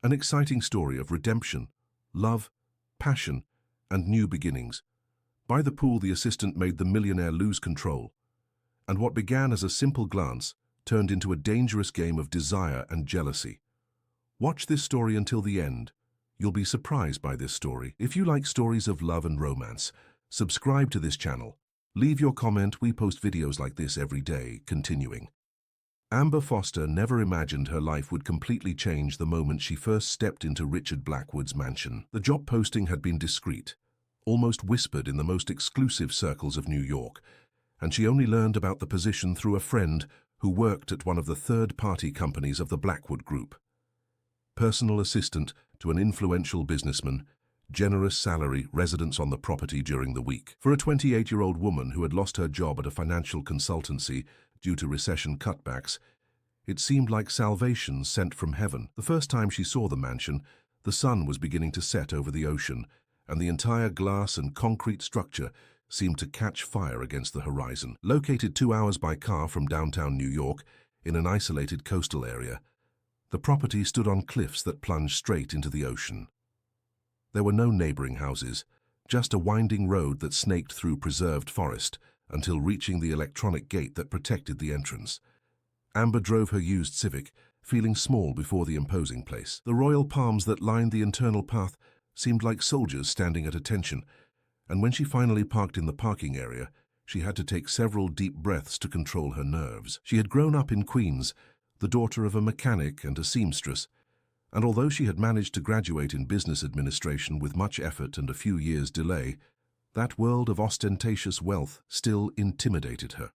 An exciting story of redemption, love, passion, and new beginnings. By the pool, the assistant made the millionaire lose control, and what began as a simple glance turned into a dangerous game of desire and jealousy. Watch this story until the end. You'll be surprised by this story. If you like stories of love and romance, subscribe to this channel. Leave your comment. We post videos like this every day. Continuing. Amber Foster never imagined her life would completely change the moment she first stepped into Richard Blackwood's mansion. The job posting had been discreet, almost whispered in the most exclusive circles of New York, and she only learned about the position through a friend who worked at one of the third-party companies of the Blackwood Group. Personal assistant to an influential businessman, generous salary, residence on the property during the week. For a 28-year-old woman who had lost her job at a financial consultancy due to recession cutbacks, it seemed like salvation sent from heaven. The first time she saw the mansion, the sun was beginning to set over the ocean, and the entire glass and concrete structure seemed to catch fire against the horizon. Located 2 hours by car from downtown New York, in an isolated coastal area, the property stood on cliffs that plunged straight into the ocean. There were no neighboring houses, just a winding road that snaked through preserved forest until reaching the electronic gate that protected the entrance. Amber drove her used Civic, feeling small before the imposing place. The royal palms that lined the internal path seemed like soldiers standing at attention, and when she finally parked in the parking area, she had to take several deep breaths to control her nerves. She had grown up in Queens, the daughter of a mechanic and a seamstress, and although she had managed to graduate in business administration with much effort and a few years' delay, that world of ostentatious wealth still intimidated her.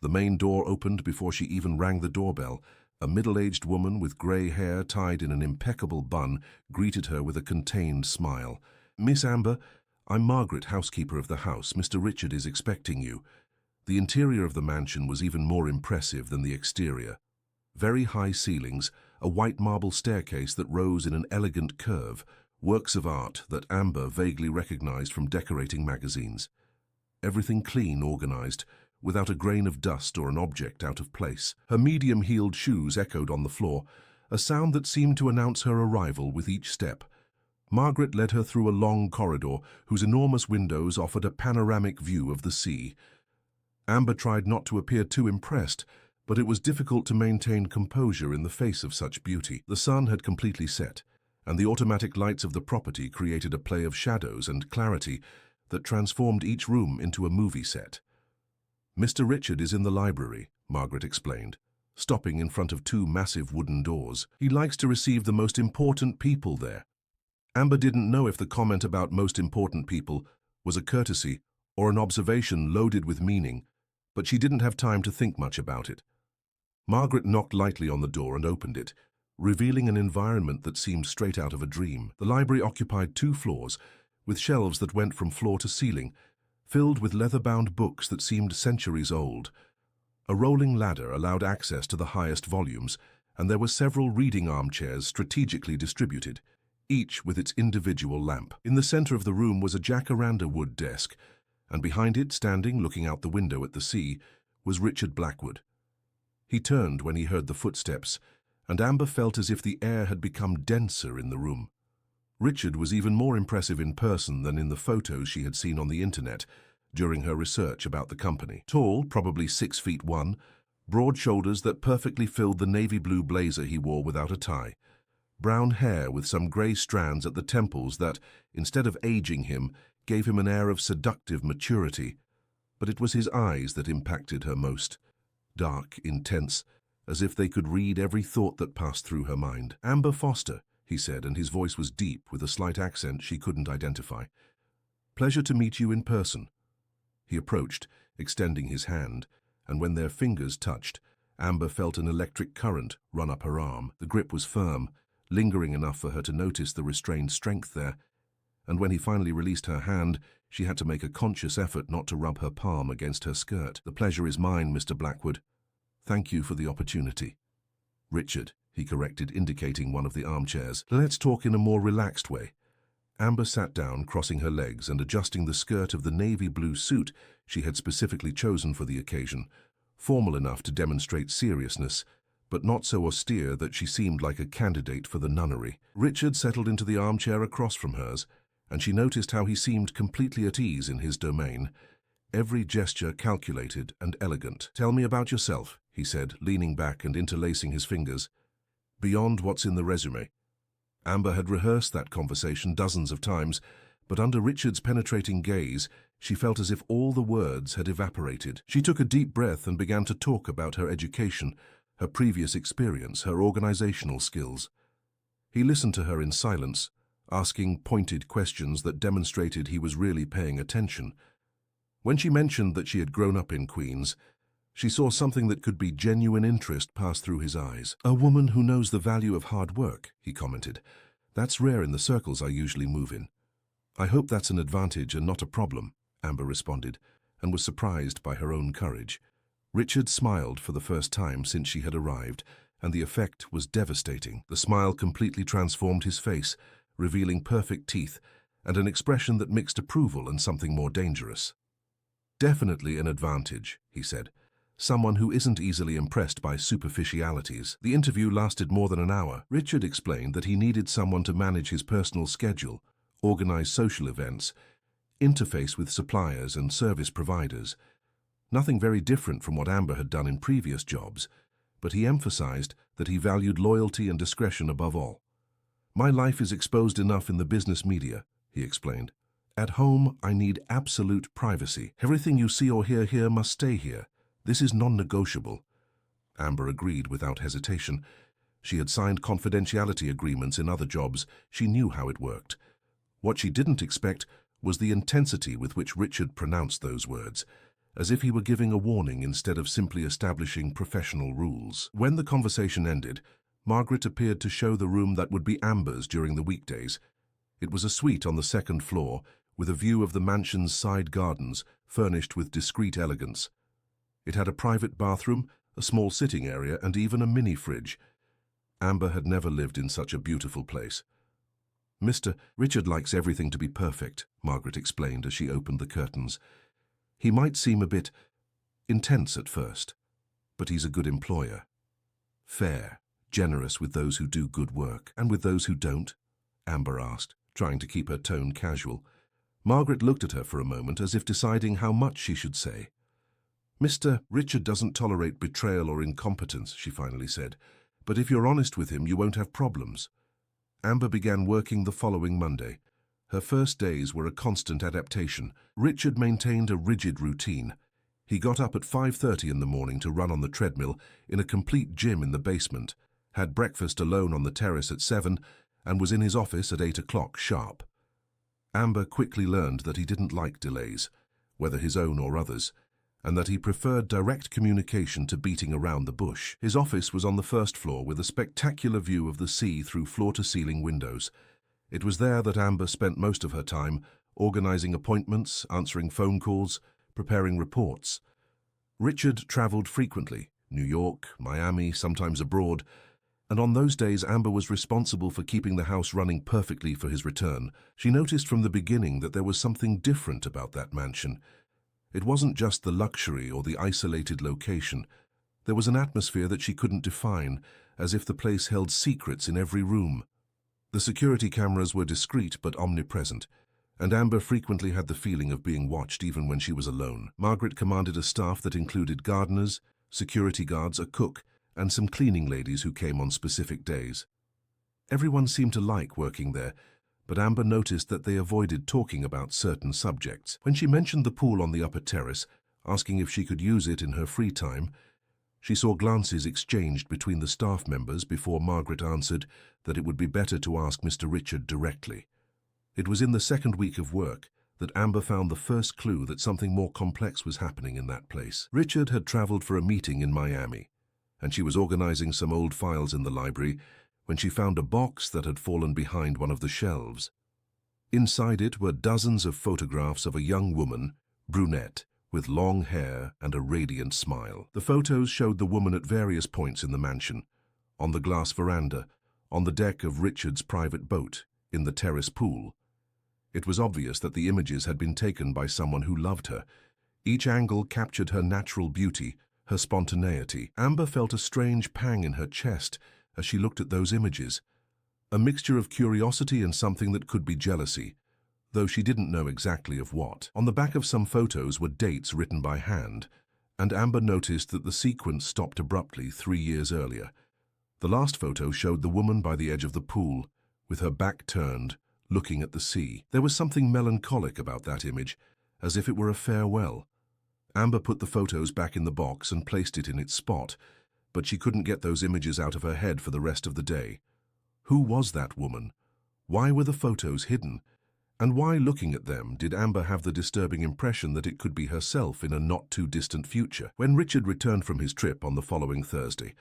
The main door opened before she even rang the doorbell. A middle-aged woman with grey hair tied in an impeccable bun greeted her with a contained smile. "Miss Amber, I'm Margaret, housekeeper of the house. Mr. Richard is expecting you." The interior of the mansion was even more impressive than the exterior. Very high ceilings, a white marble staircase that rose in an elegant curve, works of art that Amber vaguely recognized from decorating magazines. Everything clean, organized, without a grain of dust or an object out of place. Her medium-heeled shoes echoed on the floor, a sound that seemed to announce her arrival with each step. Margaret led her through a long corridor whose enormous windows offered a panoramic view of the sea. Amber tried not to appear too impressed, but it was difficult to maintain composure in the face of such beauty. The sun had completely set, and the automatic lights of the property created a play of shadows and clarity that transformed each room into a movie set. "Mr. Richard is in the library," Margaret explained, stopping in front of 2 massive wooden doors. "He likes to receive the most important people there." Amber didn't know if the comment about most important people was a courtesy or an observation loaded with meaning, but she didn't have time to think much about it. Margaret knocked lightly on the door and opened it, revealing an environment that seemed straight out of a dream. The library occupied 2 floors, with shelves that went from floor to ceiling, filled with leather-bound books that seemed centuries old. A rolling ladder allowed access to the highest volumes, and there were several reading armchairs strategically distributed, each with its individual lamp. In the center of the room was a jacaranda wood desk, and behind it, standing, looking out the window at the sea, was Richard Blackwood. He turned when he heard the footsteps, and Amber felt as if the air had become denser in the room. Richard was even more impressive in person than in the photos she had seen on the internet during her research about the company. Tall, probably 6'1", broad shoulders that perfectly filled the navy blue blazer he wore without a tie, brown hair with some grey strands at the temples that, instead of aging him, gave him an air of seductive maturity. But it was his eyes that impacted her most. Dark, intense, as if they could read every thought that passed through her mind. "Amber Foster," he said, and his voice was deep with a slight accent she couldn't identify. "Pleasure to meet you in person." He approached, extending his hand, and when their fingers touched, Amber felt an electric current run up her arm. The grip was firm, lingering enough for her to notice the restrained strength there, and when he finally released her hand, she had to make a conscious effort not to rub her palm against her skirt. "The pleasure is mine, Mr. Blackwood. Thank you for the opportunity." "Richard," he corrected, indicating one of the armchairs. "Let's talk in a more relaxed way." Amber sat down, crossing her legs and adjusting the skirt of the navy blue suit she had specifically chosen for the occasion, formal enough to demonstrate seriousness, but not so austere that she seemed like a candidate for the nunnery. Richard settled into the armchair across from hers, and she noticed how he seemed completely at ease in his domain, every gesture calculated and elegant. "Tell me about yourself," he said, leaning back and interlacing his fingers. "Beyond what's in the resume." Amber had rehearsed that conversation dozens of times, but under Richard's penetrating gaze, she felt as if all the words had evaporated. She took a deep breath and began to talk about her education, her previous experience, her organizational skills. He listened to her in silence, asking pointed questions that demonstrated he was really paying attention. When she mentioned that she had grown up in Queens, she saw something that could be genuine interest pass through his eyes. "A woman who knows the value of hard work," he commented. "That's rare in the circles I usually move in." "I hope that's an advantage and not a problem," Amber responded, and was surprised by her own courage. Richard smiled for the first time since she had arrived, and the effect was devastating. The smile completely transformed his face, revealing perfect teeth and an expression that mixed approval and something more dangerous. "Definitely an advantage," he said. "Someone who isn't easily impressed by superficialities." The interview lasted more than an hour. Richard explained that he needed someone to manage his personal schedule, organize social events, interface with suppliers and service providers. Nothing very different from what Amber had done in previous jobs, but he emphasized that he valued loyalty and discretion above all. "My life is exposed enough in the business media," he explained. "At home, I need absolute privacy. Everything you see or hear here must stay here. This is non-negotiable." Amber agreed without hesitation. She had signed confidentiality agreements in other jobs. She knew how it worked. What she didn't expect was the intensity with which Richard pronounced those words, as if he were giving a warning instead of simply establishing professional rules. When the conversation ended, Margaret appeared to show the room that would be Amber's during the weekdays. It was a suite on the second floor, with a view of the mansion's side gardens, furnished with discreet elegance. It had a private bathroom, a small sitting area, and even a mini-fridge. Amber had never lived in such a beautiful place. "Mr. Richard likes everything to be perfect," Margaret explained as she opened the curtains. "He might seem a bit intense at first, but he's a good employer. Fair, generous with those who do good work. And with those who don't?" Amber asked, trying to keep her tone casual. Margaret looked at her for a moment as if deciding how much she should say. "Mr. Richard doesn't tolerate betrayal or incompetence," she finally said. "But if you're honest with him, you won't have problems." Amber began working the following Monday. Her first days were a constant adaptation. Richard maintained a rigid routine. He got up at 5:30 in the morning to run on the treadmill in a complete gym in the basement, had breakfast alone on the terrace at 7, and was in his office at 8 o'clock sharp. Amber quickly learned that he didn't like delays, whether his own or others, and that he preferred direct communication to beating around the bush. His office was on the first floor with a spectacular view of the sea through floor-to-ceiling windows. It was there that Amber spent most of her time, organizing appointments, answering phone calls, preparing reports. Richard traveled frequently, New York, Miami, sometimes abroad, and on those days Amber was responsible for keeping the house running perfectly for his return. She noticed from the beginning that there was something different about that mansion. It wasn't just the luxury or the isolated location. There was an atmosphere that she couldn't define, as if the place held secrets in every room. The security cameras were discreet but omnipresent, and Amber frequently had the feeling of being watched even when she was alone. Margaret commanded a staff that included gardeners, security guards, a cook, and some cleaning ladies who came on specific days. Everyone seemed to like working there, but Amber noticed that they avoided talking about certain subjects. When she mentioned the pool on the upper terrace, asking if she could use it in her free time, she saw glances exchanged between the staff members before Margaret answered that it would be better to ask Mr. Richard directly. It was in the second week of work that Amber found the first clue that something more complex was happening in that place. Richard had traveled for a meeting in Miami, and she was organizing some old files in the library when she found a box that had fallen behind one of the shelves. Inside it were dozens of photographs of a young woman, brunette, with long hair and a radiant smile. The photos showed the woman at various points in the mansion, on the glass veranda, on the deck of Richard's private boat, in the terrace pool. It was obvious that the images had been taken by someone who loved her. Each angle captured her natural beauty, her spontaneity. Amber felt a strange pang in her chest as she looked at those images, a mixture of curiosity and something that could be jealousy, though she didn't know exactly of what. On the back of some photos were dates written by hand, and Amber noticed that the sequence stopped abruptly 3 years earlier. The last photo showed the woman by the edge of the pool, with her back turned, looking at the sea. There was something melancholic about that image, as if it were a farewell. Amber put the photos back in the box and placed it in its spot, but she couldn't get those images out of her head for the rest of the day. Who was that woman? Why were the photos hidden? And why, looking at them, did Amber have the disturbing impression that it could be herself in a not-too-distant future? When Richard returned from his trip on the following Thursday,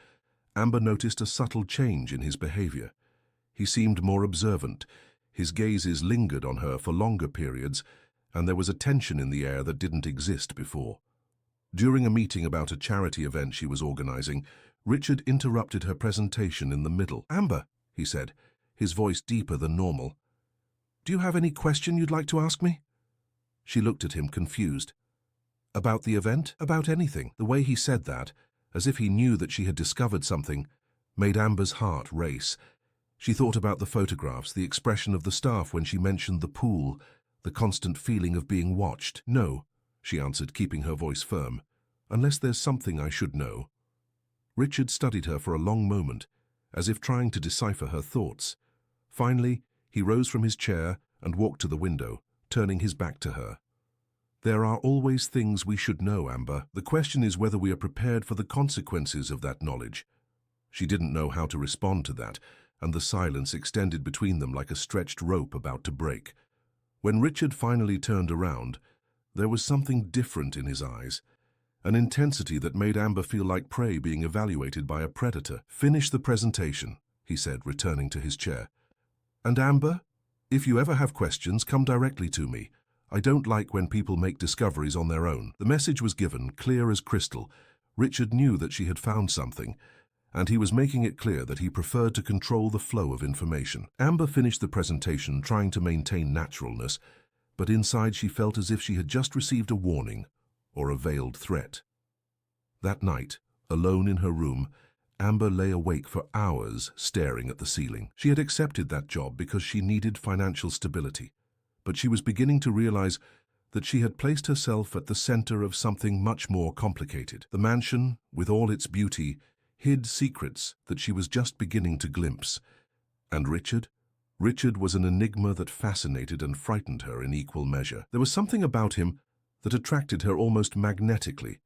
Amber noticed a subtle change in his behavior. He seemed more observant, his gazes lingered on her for longer periods, and there was a tension in the air that didn't exist before. During a meeting about a charity event she was organizing, Richard interrupted her presentation in the middle. "Amber," he said, his voice deeper than normal, "do you have any question you'd like to ask me?" She looked at him confused. About the event? About anything? The way he said that, as if he knew that she had discovered something, made Amber's heart race. She thought about the photographs, the expression of the staff when she mentioned the pool, the constant feeling of being watched. "No," she answered, keeping her voice firm, "unless there's something I should know." Richard studied her for a long moment, as if trying to decipher her thoughts. Finally, he rose from his chair and walked to the window, turning his back to her. "There are always things we should know, Amber. The question is whether we are prepared for the consequences of that knowledge." She didn't know how to respond to that, and the silence extended between them like a stretched rope about to break. When Richard finally turned around, there was something different in his eyes, an intensity that made Amber feel like prey being evaluated by a predator. "Finish the presentation," he said, returning to his chair. "And Amber, if you ever have questions, come directly to me. I don't like when people make discoveries on their own." The message was given, clear as crystal. Richard knew that she had found something, and he was making it clear that he preferred to control the flow of information. Amber finished the presentation trying to maintain naturalness, but inside she felt as if she had just received a warning or a veiled threat. That night, alone in her room, Amber lay awake for hours staring at the ceiling. She had accepted that job because she needed financial stability, but she was beginning to realize that she had placed herself at the center of something much more complicated. The mansion, with all its beauty, hid secrets that she was just beginning to glimpse. And Richard? Richard was an enigma that fascinated and frightened her in equal measure. There was something about him that attracted her almost magnetically,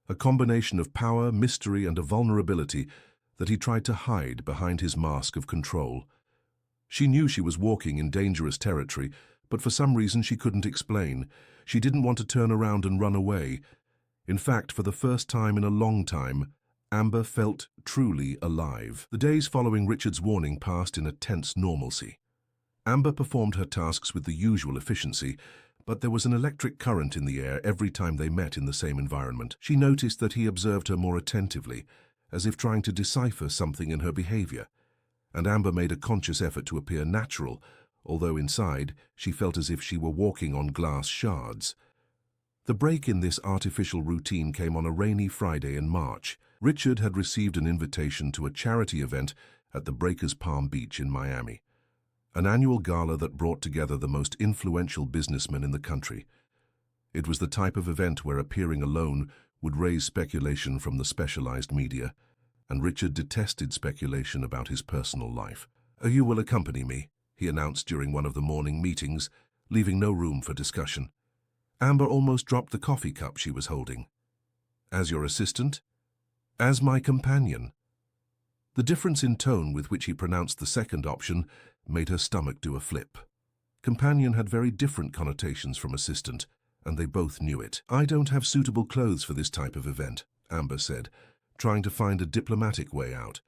a combination of power, mystery, and a vulnerability that he tried to hide behind his mask of control. She knew she was walking in dangerous territory, but for some reason she couldn't explain. She didn't want to turn around and run away. In fact, for the first time in a long time, Amber felt truly alive. The days following Richard's warning passed in a tense normalcy. Amber performed her tasks with the usual efficiency, but there was an electric current in the air every time they met in the same environment. She noticed that he observed her more attentively, as if trying to decipher something in her behavior, and Amber made a conscious effort to appear natural, although inside she felt as if she were walking on glass shards. The break in this artificial routine came on a rainy Friday in March. Richard had received an invitation to a charity event at the Breakers Palm Beach in Miami, an annual gala that brought together the most influential businessmen in the country. It was the type of event where appearing alone would raise speculation from the specialized media, and Richard detested speculation about his personal life. "You will accompany me," he announced during one of the morning meetings, leaving no room for discussion. Amber almost dropped the coffee cup she was holding. "As your assistant?" "As my companion." The difference in tone with which he pronounced the second option made her stomach do a flip. Companion had very different connotations from assistant, and they both knew it. "I don't have suitable clothes for this type of event," Amber said, trying to find a diplomatic way out.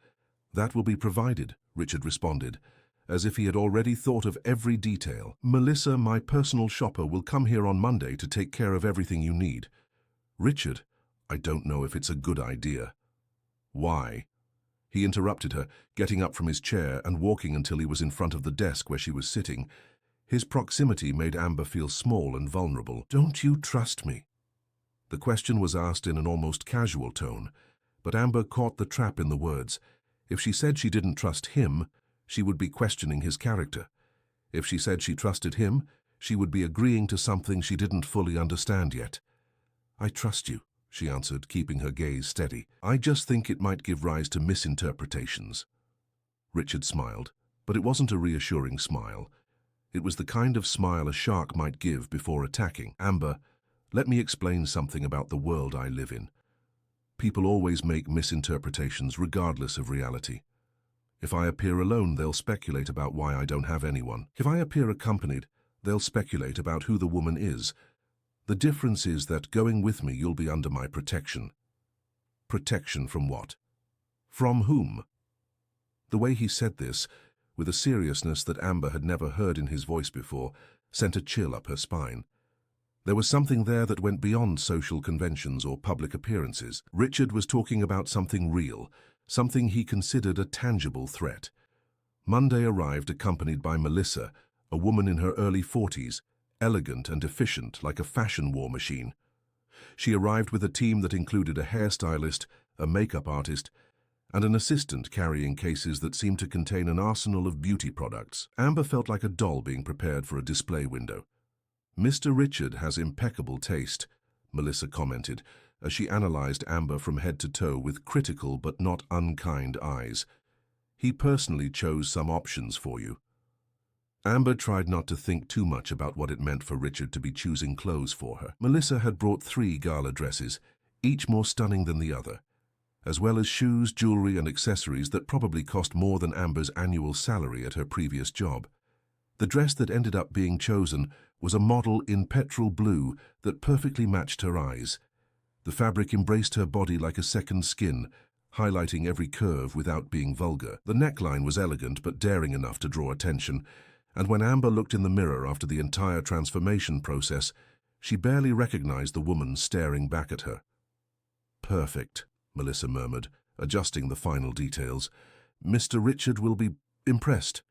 "That will be provided," Richard responded, as if he had already thought of every detail. "Melissa, my personal shopper, will come here on Monday to take care of everything you need." "Richard, I don't know if it's a good idea." "Why?" He interrupted her, getting up from his chair and walking until he was in front of the desk where she was sitting. His proximity made Amber feel small and vulnerable. "Don't you trust me?" The question was asked in an almost casual tone, but Amber caught the trap in the words. If she said she didn't trust him, she would be questioning his character. If she said she trusted him, she would be agreeing to something she didn't fully understand yet. "I trust you," she answered, keeping her gaze steady. "I just think it might give rise to misinterpretations." Richard smiled, but it wasn't a reassuring smile. It was the kind of smile a shark might give before attacking. "Amber, let me explain something about the world I live in. People always make misinterpretations regardless of reality. If I appear alone, they'll speculate about why I don't have anyone. If I appear accompanied, they'll speculate about who the woman is. The difference is that going with me, you'll be under my protection." Protection from what? From whom? The way he said this, with a seriousness that Amber had never heard in his voice before, sent a chill up her spine. There was something there that went beyond social conventions or public appearances. Richard was talking about something real, something he considered a tangible threat. Monday arrived accompanied by Melissa, a woman in her early 40s, elegant and efficient like a fashion war machine. She arrived with a team that included a hairstylist, a makeup artist, and an assistant carrying cases that seemed to contain an arsenal of beauty products. Amber felt like a doll being prepared for a display window. "Mr. Richard has impeccable taste," Melissa commented, as she analyzed Amber from head to toe with critical but not unkind eyes. "He personally chose some options for you." Amber tried not to think too much about what it meant for Richard to be choosing clothes for her. Melissa had brought 3 gala dresses, each more stunning than the other, as well as shoes, jewelry, and accessories that probably cost more than Amber's annual salary at her previous job. The dress that ended up being chosen was a model in petrol blue that perfectly matched her eyes. The fabric embraced her body like a second skin, highlighting every curve without being vulgar. The neckline was elegant but daring enough to draw attention, and when Amber looked in the mirror after the entire transformation process, she barely recognized the woman staring back at her. "Perfect," Melissa murmured, adjusting the final details. "Mr. Richard will be impressed."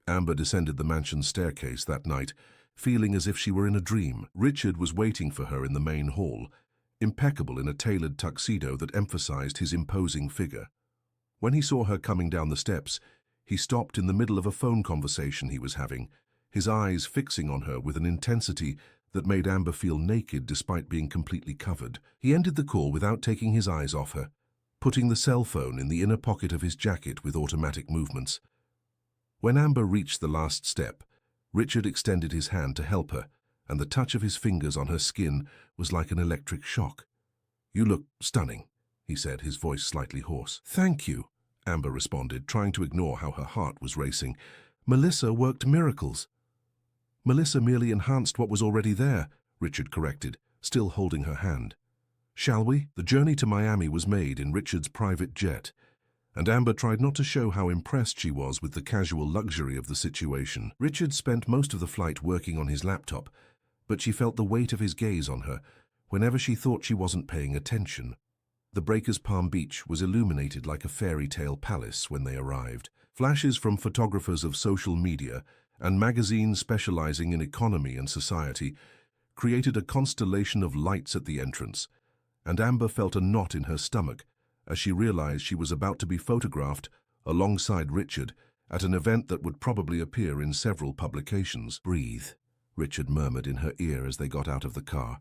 Amber descended the mansion's staircase that night, feeling as if she were in a dream. Richard was waiting for her in the main hall, impeccable in a tailored tuxedo that emphasized his imposing figure. When he saw her coming down the steps, he stopped in the middle of a phone conversation he was having, his eyes fixing on her with an intensity that made Amber feel naked despite being completely covered. He ended the call without taking his eyes off her, putting the cell phone in the inner pocket of his jacket with automatic movements. When Amber reached the last step, Richard extended his hand to help her, and the touch of his fingers on her skin was like an electric shock. "You look stunning," he said, his voice slightly hoarse. "Thank you," Amber responded, trying to ignore how her heart was racing. "Melissa worked miracles." "Melissa merely enhanced what was already there," Richard corrected, still holding her hand. "Shall we?" The journey to Miami was made in Richard's private jet, and Amber tried not to show how impressed she was with the casual luxury of the situation. Richard spent most of the flight working on his laptop, but she felt the weight of his gaze on her whenever she thought she wasn't paying attention. The Breakers Palm Beach was illuminated like a fairy tale palace when they arrived. Flashes from photographers of social media and magazines specializing in economy and society created a constellation of lights at the entrance, and Amber felt a knot in her stomach as she realized she was about to be photographed alongside Richard at an event that would probably appear in several publications. "Breathe," Richard murmured in her ear as they got out of the car,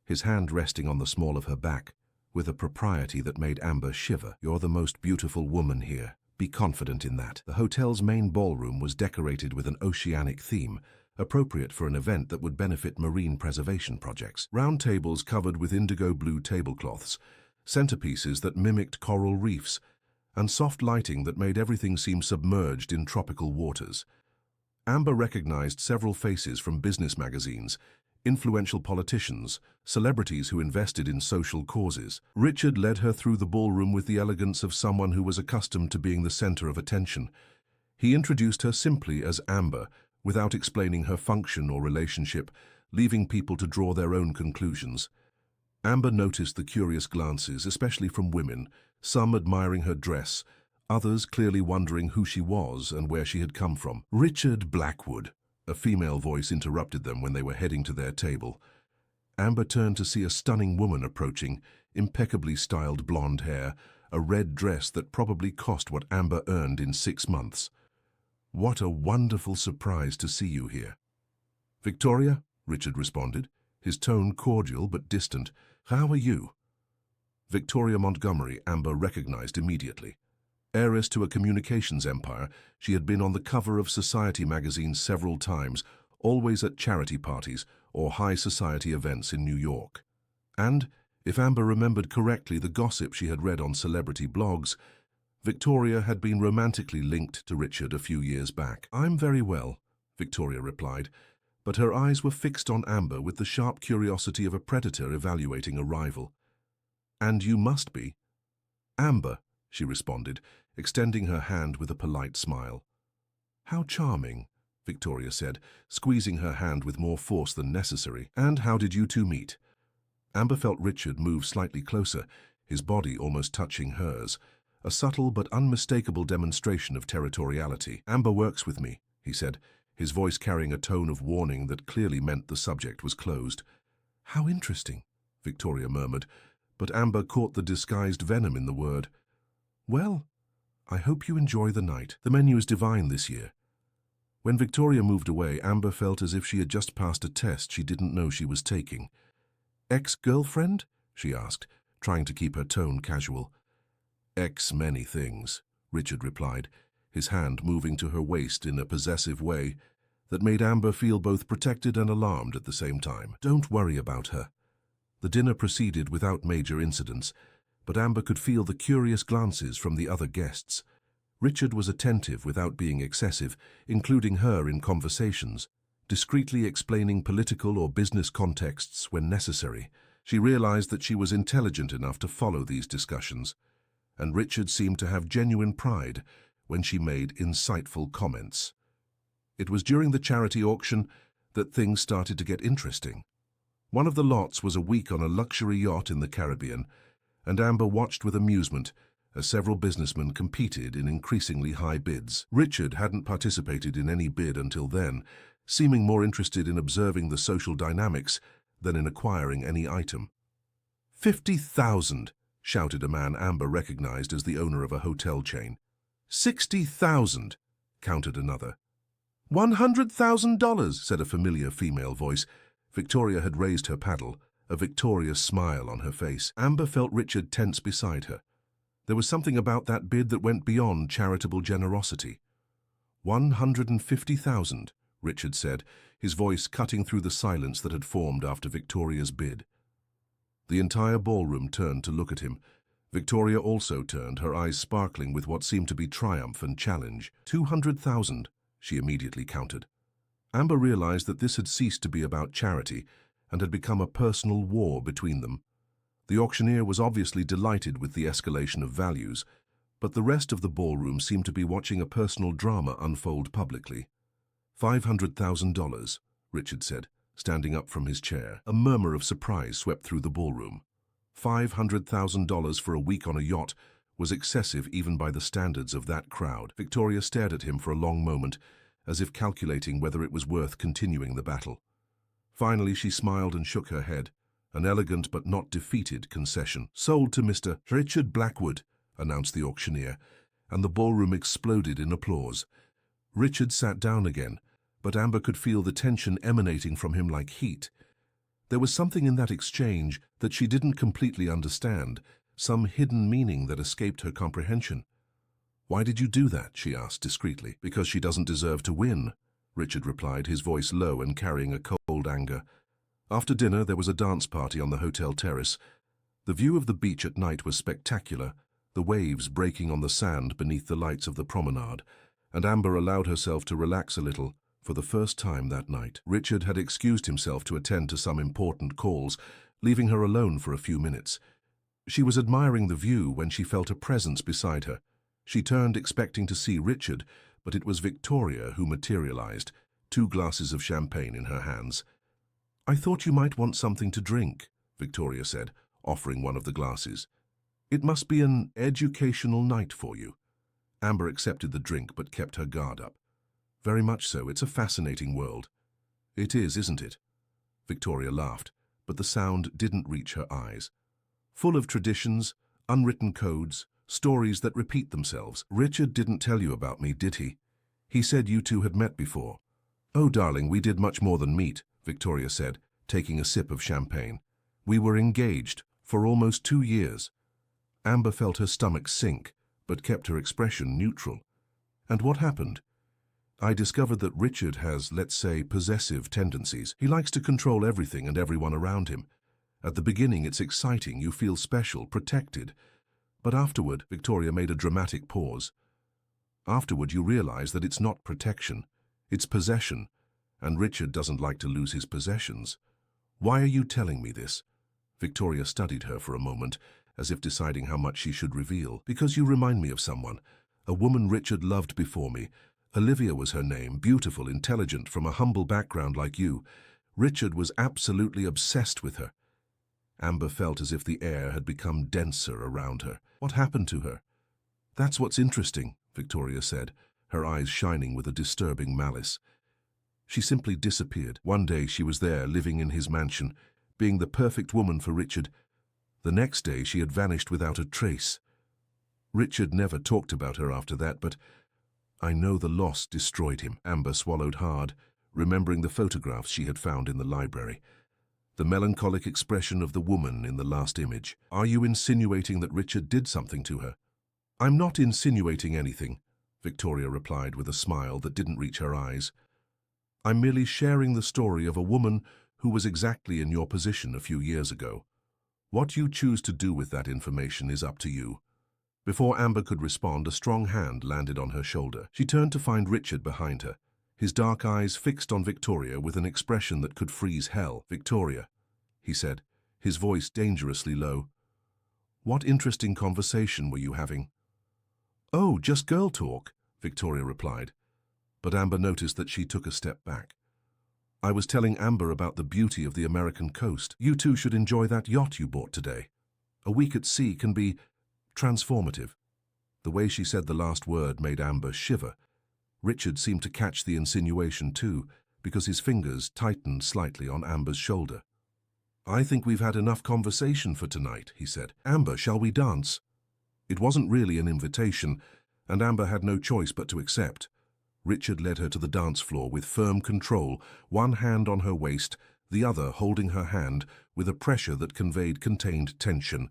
his hand resting on the small of her back, with a propriety that made Amber shiver. "You're the most beautiful woman here. Be confident in that." The hotel's main ballroom was decorated with an oceanic theme, appropriate for an event that would benefit marine preservation projects. Round tables covered with indigo blue tablecloths, centerpieces that mimicked coral reefs, and soft lighting that made everything seem submerged in tropical waters. Amber recognized several faces from business magazines, influential politicians, celebrities who invested in social causes. Richard led her through the ballroom with the elegance of someone who was accustomed to being the center of attention. He introduced her simply as Amber, without explaining her function or relationship, leaving people to draw their own conclusions. Amber noticed the curious glances, especially from women, some admiring her dress, others clearly wondering who she was and where she had come from. "Richard Blackwood," a female voice interrupted them when they were heading to their table. Amber turned to see a stunning woman approaching, impeccably styled blonde hair, a red dress that probably cost what Amber earned in 6 months. "What a wonderful surprise to see you here." "Victoria," Richard responded, his tone cordial but distant. "How are you?" Victoria Montgomery, Amber recognized immediately. Heiress to a communications empire, she had been on the cover of Society magazine several times, always at charity parties or high society events in New York. And, if Amber remembered correctly the gossip she had read on celebrity blogs, Victoria had been romantically linked to Richard a few years back. "I'm very well," Victoria replied, but her eyes were fixed on Amber with the sharp curiosity of a predator evaluating a rival. "And you must be." "Amber," she responded, extending her hand with a polite smile. "How charming," Victoria said, squeezing her hand with more force than necessary. "And how did you two meet?" Amber felt Richard move slightly closer, his body almost touching hers, a subtle but unmistakable demonstration of territoriality. "Amber works with me," he said, his voice carrying a tone of warning that clearly meant the subject was closed. "How interesting," Victoria murmured, but Amber caught the disguised venom in the word. "Well, I hope you enjoy the night. The menu is divine this year." When Victoria moved away, Amber felt as if she had just passed a test she didn't know she was taking. "Ex-girlfriend?" she asked, trying to keep her tone casual. "Ex many things," Richard replied, his hand moving to her waist in a possessive way that made Amber feel both protected and alarmed at the same time. "Don't worry about her." The dinner proceeded without major incidents, but Amber could feel the curious glances from the other guests. Richard was attentive without being excessive, including her in conversations, discreetly explaining political or business contexts when necessary. She realized that she was intelligent enough to follow these discussions, and Richard seemed to have genuine pride when she made insightful comments. It was during the charity auction that things started to get interesting. One of the lots was a week on a luxury yacht in the Caribbean, and Amber watched with amusement as several businessmen competed in increasingly high bids. Richard hadn't participated in any bid until then, seeming more interested in observing the social dynamics than in acquiring any item. "50,000, shouted a man Amber recognized as the owner of a hotel chain. 60,000, countered another. $100,000, said a familiar female voice. Victoria had raised her paddle, a victorious smile on her face. Amber felt Richard tense beside her. There was something about that bid that went beyond charitable generosity. 150,000, Richard said, his voice cutting through the silence that had formed after Victoria's bid. The entire ballroom turned to look at him. Victoria also turned, her eyes sparkling with what seemed to be triumph and challenge. 200,000, she immediately countered. Amber realized that this had ceased to be about charity and had become a personal war between them. The auctioneer was obviously delighted with the escalation of values, but the rest of the ballroom seemed to be watching a personal drama unfold publicly. $500,000, Richard said, standing up from his chair. A murmur of surprise swept through the ballroom. $500,000 for a week on a yacht was excessive even by the standards of that crowd. Victoria stared at him for a long moment, as if calculating whether it was worth continuing the battle. Finally, she smiled and shook her head, an elegant but not defeated concession. Sold to Mr. Richard Blackwood, announced the auctioneer, and the ballroom exploded in applause. Richard sat down again, but Amber could feel the tension emanating from him like heat. There was something in that exchange that she didn't completely understand, some hidden meaning that escaped her comprehension. "Why did you do that?" she asked discreetly. "Because she doesn't deserve to win," Richard replied, his voice low and carrying a cold anger. After dinner, there was a dance party on the hotel terrace. The view of the beach at night was spectacular, the waves breaking on the sand beneath the lights of the promenade, and Amber allowed herself to relax a little for the first time that night. Richard had excused himself to attend to some important calls, leaving her alone for a few minutes. She was admiring the view when she felt a presence beside her. She turned expecting to see Richard, but it was Victoria who materialized, 2 glasses of champagne in her hands. "I thought you might want something to drink," Victoria said, offering one of the glasses. "It must be an educational night for you." Amber accepted the drink but kept her guard up. "Very much so. It's a fascinating world." "It is, isn't it?" Victoria laughed, but the sound didn't reach her eyes. Full of traditions, unwritten codes, stories that repeat themselves. Richard didn't tell you about me, did he? He said you two had met before. Oh, darling, we did much more than meet, Victoria said, taking a sip of champagne. We were engaged for almost 2 years. Amber felt her stomach sink, but kept her expression neutral. And what happened? I discovered that Richard has, let's say, possessive tendencies. He likes to control everything and everyone around him. At the beginning, it's exciting, you feel special, protected. But afterward, Victoria made a dramatic pause. Afterward, you realize that it's not protection, it's possession, and Richard doesn't like to lose his possessions. Why are you telling me this? Victoria studied her for a moment, as if deciding how much she should reveal. Because you remind me of someone, a woman Richard loved before me. Olivia was her name, beautiful, intelligent, from a humble background like you. Richard was absolutely obsessed with her. Amber felt as if the air had become denser around her. What happened to her? That's what's interesting, Victoria said, her eyes shining with a disturbing malice. She simply disappeared. One day she was there, living in his mansion, being the perfect woman for Richard. The next day she had vanished without a trace. Richard never talked about her after that, but I know the loss destroyed him. Amber swallowed hard, remembering the photographs she had found in the library. The melancholic expression of the woman in the last image. Are you insinuating that Richard did something to her? I'm not insinuating anything, Victoria replied with a smile that didn't reach her eyes. I'm merely sharing the story of a woman who was exactly in your position a few years ago. What you choose to do with that information is up to you. Before Amber could respond, a strong hand landed on her shoulder. She turned to find Richard behind her, his dark eyes fixed on Victoria with an expression that could freeze hell. Victoria, he said, his voice dangerously low. What interesting conversation were you having? Oh, just girl talk, Victoria replied. But Amber noticed that she took a step back. I was telling Amber about the beauty of the American coast. You two should enjoy that yacht you bought today. A week at sea can be transformative. The way she said the last word made Amber shiver. Richard seemed to catch the insinuation too, because his fingers tightened slightly on Amber's shoulder. I think we've had enough conversation for tonight, he said. Amber, shall we dance? It wasn't really an invitation, and Amber had no choice but to accept. Richard led her to the dance floor with firm control, one hand on her waist, the other holding her hand with a pressure that conveyed contained tension.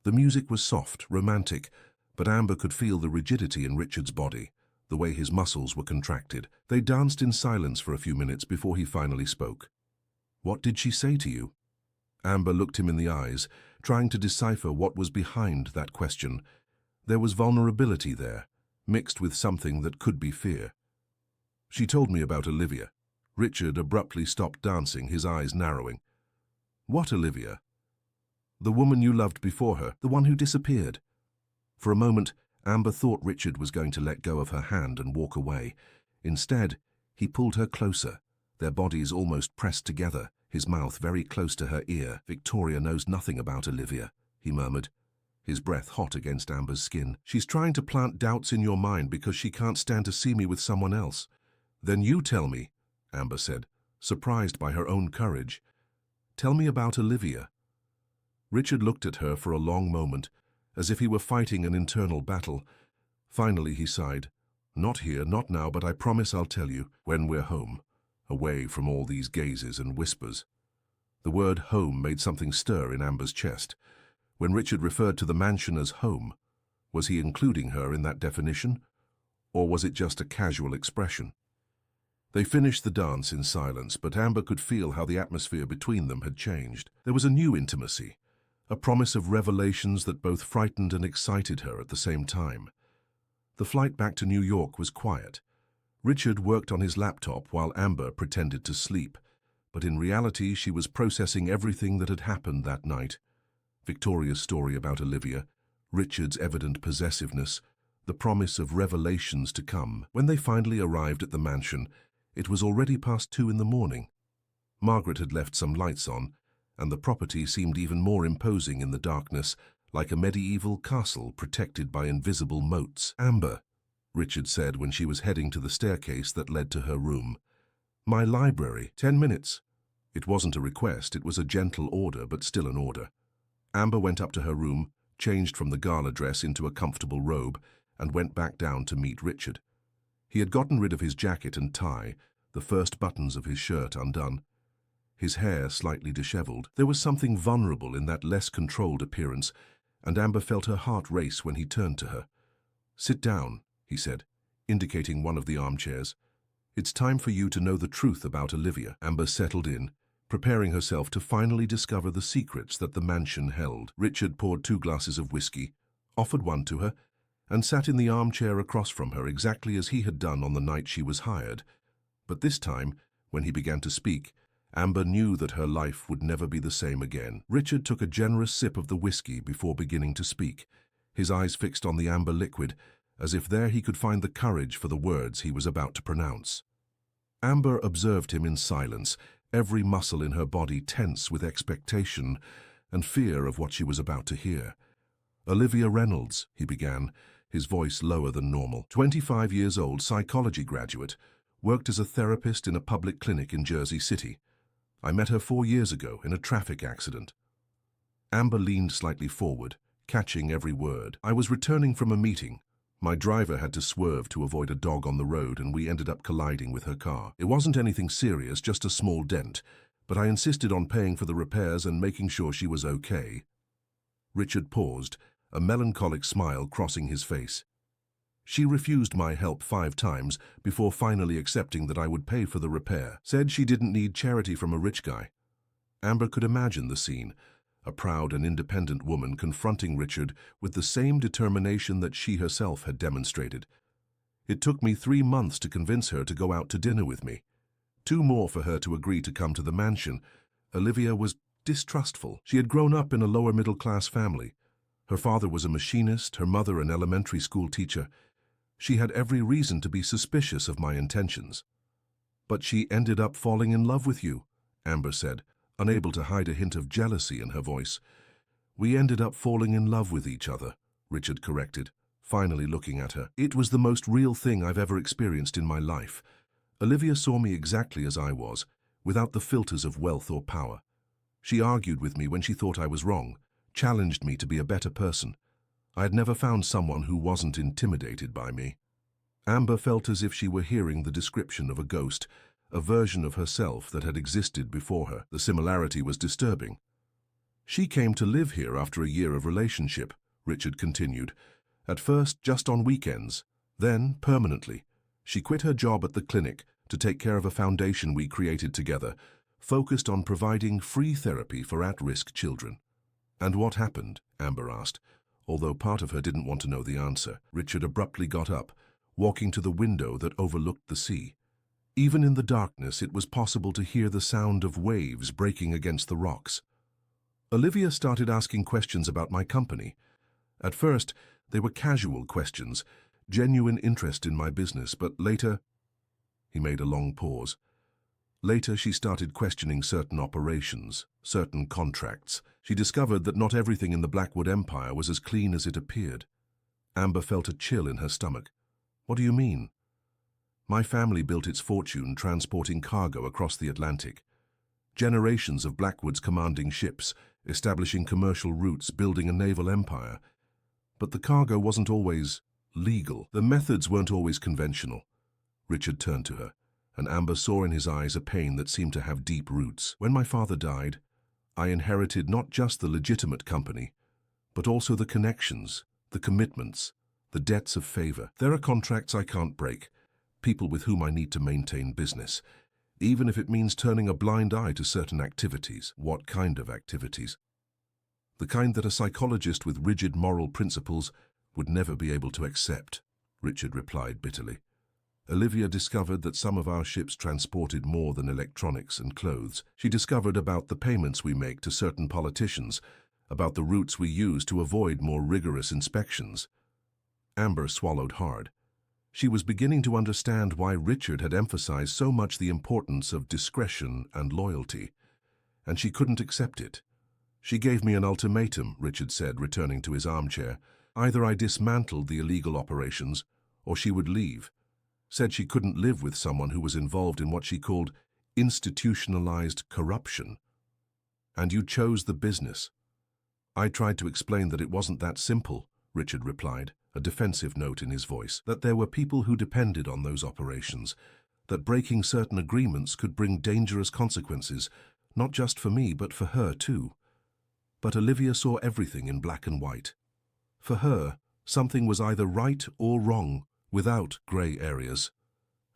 The music was soft, romantic, but Amber could feel the rigidity in Richard's body, the way his muscles were contracted. They danced in silence for a few minutes before he finally spoke. What did she say to you? Amber looked him in the eyes, trying to decipher what was behind that question. There was vulnerability there, mixed with something that could be fear. She told me about Olivia. Richard abruptly stopped dancing, his eyes narrowing. What Olivia? The woman you loved before her, the one who disappeared. For a moment, Amber thought Richard was going to let go of her hand and walk away. Instead, he pulled her closer, their bodies almost pressed together, his mouth very close to her ear. Victoria knows nothing about Olivia, he murmured, his breath hot against Amber's skin. She's trying to plant doubts in your mind because she can't stand to see me with someone else. Then you tell me, Amber said, surprised by her own courage. Tell me about Olivia. Richard looked at her for a long moment, as if he were fighting an internal battle. Finally he sighed. Not here, not now, but I promise I'll tell you when we're home, away from all these gazes and whispers. The word home made something stir in Amber's chest. When Richard referred to the mansion as home, was he including her in that definition, or was it just a casual expression? They finished the dance in silence, but Amber could feel how the atmosphere between them had changed. There was a new intimacy, a promise of revelations that both frightened and excited her at the same time. The flight back to New York was quiet. Richard worked on his laptop while Amber pretended to sleep, but in reality she was processing everything that had happened that night. Victoria's story about Olivia, Richard's evident possessiveness, the promise of revelations to come. When they finally arrived at the mansion, it was already past 2 in the morning. Margaret had left some lights on, and the property seemed even more imposing in the darkness, like a medieval castle protected by invisible moats. Amber, Richard said when she was heading to the staircase that led to her room. My library. 10 minutes. It wasn't a request, it was a gentle order, but still an order. Amber went up to her room, changed from the gala dress into a comfortable robe, and went back down to meet Richard. He had gotten rid of his jacket and tie, the first buttons of his shirt undone. His hair slightly disheveled. There was something vulnerable in that less controlled appearance, and Amber felt her heart race when he turned to her. "Sit down," he said, indicating one of the armchairs. "It's time for you to know the truth about Olivia." Amber settled in, preparing herself to finally discover the secrets that the mansion held. Richard poured 2 glasses of whiskey, offered one to her, and sat in the armchair across from her exactly as he had done on the night she was hired. But this time, when he began to speak, Amber knew that her life would never be the same again. Richard took a generous sip of the whiskey before beginning to speak, his eyes fixed on the amber liquid, as if there he could find the courage for the words he was about to pronounce. Amber observed him in silence, every muscle in her body tense with expectation and fear of what she was about to hear. "Olivia Reynolds," he began, his voice lower than normal. 25 years old, psychology graduate, worked as a therapist in a public clinic in Jersey City. I met her 4 years ago in a traffic accident. Amber leaned slightly forward, catching every word. "I was returning from a meeting. My driver had to swerve to avoid a dog on the road, and we ended up colliding with her car. It wasn't anything serious, just a small dent, but I insisted on paying for the repairs and making sure she was okay." Richard paused, a melancholic smile crossing his face. "She refused my help 5 times before finally accepting that I would pay for the repair. Said she didn't need charity from a rich guy." Amber could imagine the scene, a proud and independent woman confronting Richard with the same determination that she herself had demonstrated. "It took me 3 months to convince her to go out to dinner with me. 2 more for her to agree to come to the mansion." Olivia was distrustful. She had grown up in a lower middle-class family. Her father was a machinist, her mother an elementary school teacher. She had every reason to be suspicious of my intentions. "But she ended up falling in love with you," Amber said, unable to hide a hint of jealousy in her voice. "We ended up falling in love with each other," Richard corrected, finally looking at her. "It was the most real thing I've ever experienced in my life. Olivia saw me exactly as I was, without the filters of wealth or power. She argued with me when she thought I was wrong, challenged me to be a better person. I had never found someone who wasn't intimidated by me." Amber felt as if she were hearing the description of a ghost, a version of herself that had existed before her. The similarity was disturbing. "She came to live here after a year of relationship," Richard continued. "At first just on weekends, then permanently. She quit her job at the clinic to take care of a foundation we created together, focused on providing free therapy for at-risk children." "And what happened?" Amber asked, although part of her didn't want to know the answer. Richard abruptly got up, walking to the window that overlooked the sea. Even in the darkness, it was possible to hear the sound of waves breaking against the rocks. "Olivia started asking questions about my company. At first, they were casual questions, genuine interest in my business, but later—" He made a long pause. "Later, she started questioning certain operations, certain contracts. She discovered that not everything in the Blackwood Empire was as clean as it appeared." Amber felt a chill in her stomach. "What do you mean?" "My family built its fortune transporting cargo across the Atlantic. Generations of Blackwood's commanding ships, establishing commercial routes, building a naval empire. But the cargo wasn't always legal. The methods weren't always conventional." Richard turned to her, and Amber saw in his eyes a pain that seemed to have deep roots. "When my father died, I inherited not just the legitimate company, but also the connections, the commitments, the debts of favor. There are contracts I can't break, people with whom I need to maintain business, even if it means turning a blind eye to certain activities." "What kind of activities?" "The kind that a psychologist with rigid moral principles would never be able to accept," Richard replied bitterly. "Olivia discovered that some of our ships transported more than electronics and clothes. She discovered about the payments we make to certain politicians, about the routes we use to avoid more rigorous inspections." Amber swallowed hard. She was beginning to understand why Richard had emphasized so much the importance of discretion and loyalty, and she couldn't accept it. "She gave me an ultimatum," Richard said, returning to his armchair. "Either I dismantled the illegal operations, or she would leave. Said she couldn't live with someone who was involved in what she called institutionalized corruption. And you chose the business. I tried to explain that it wasn't that simple, Richard replied, a defensive note in his voice, that there were people who depended on those operations, that breaking certain agreements could bring dangerous consequences, not just for me, but for her too. But Olivia saw everything in black and white. For her, something was either right or wrong, without grey areas.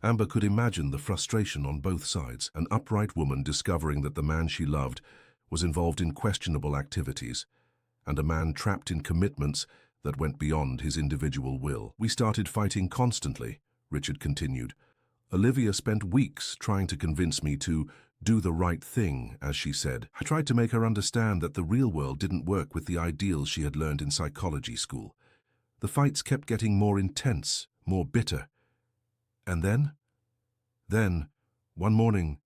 Amber could imagine the frustration on both sides, an upright woman discovering that the man she loved was involved in questionable activities, and a man trapped in commitments that went beyond his individual will. We started fighting constantly, Richard continued. Olivia spent weeks trying to convince me to do the right thing, as she said. I tried to make her understand that the real world didn't work with the ideals she had learned in psychology school. The fights kept getting more intense, more bitter. And then, one morning,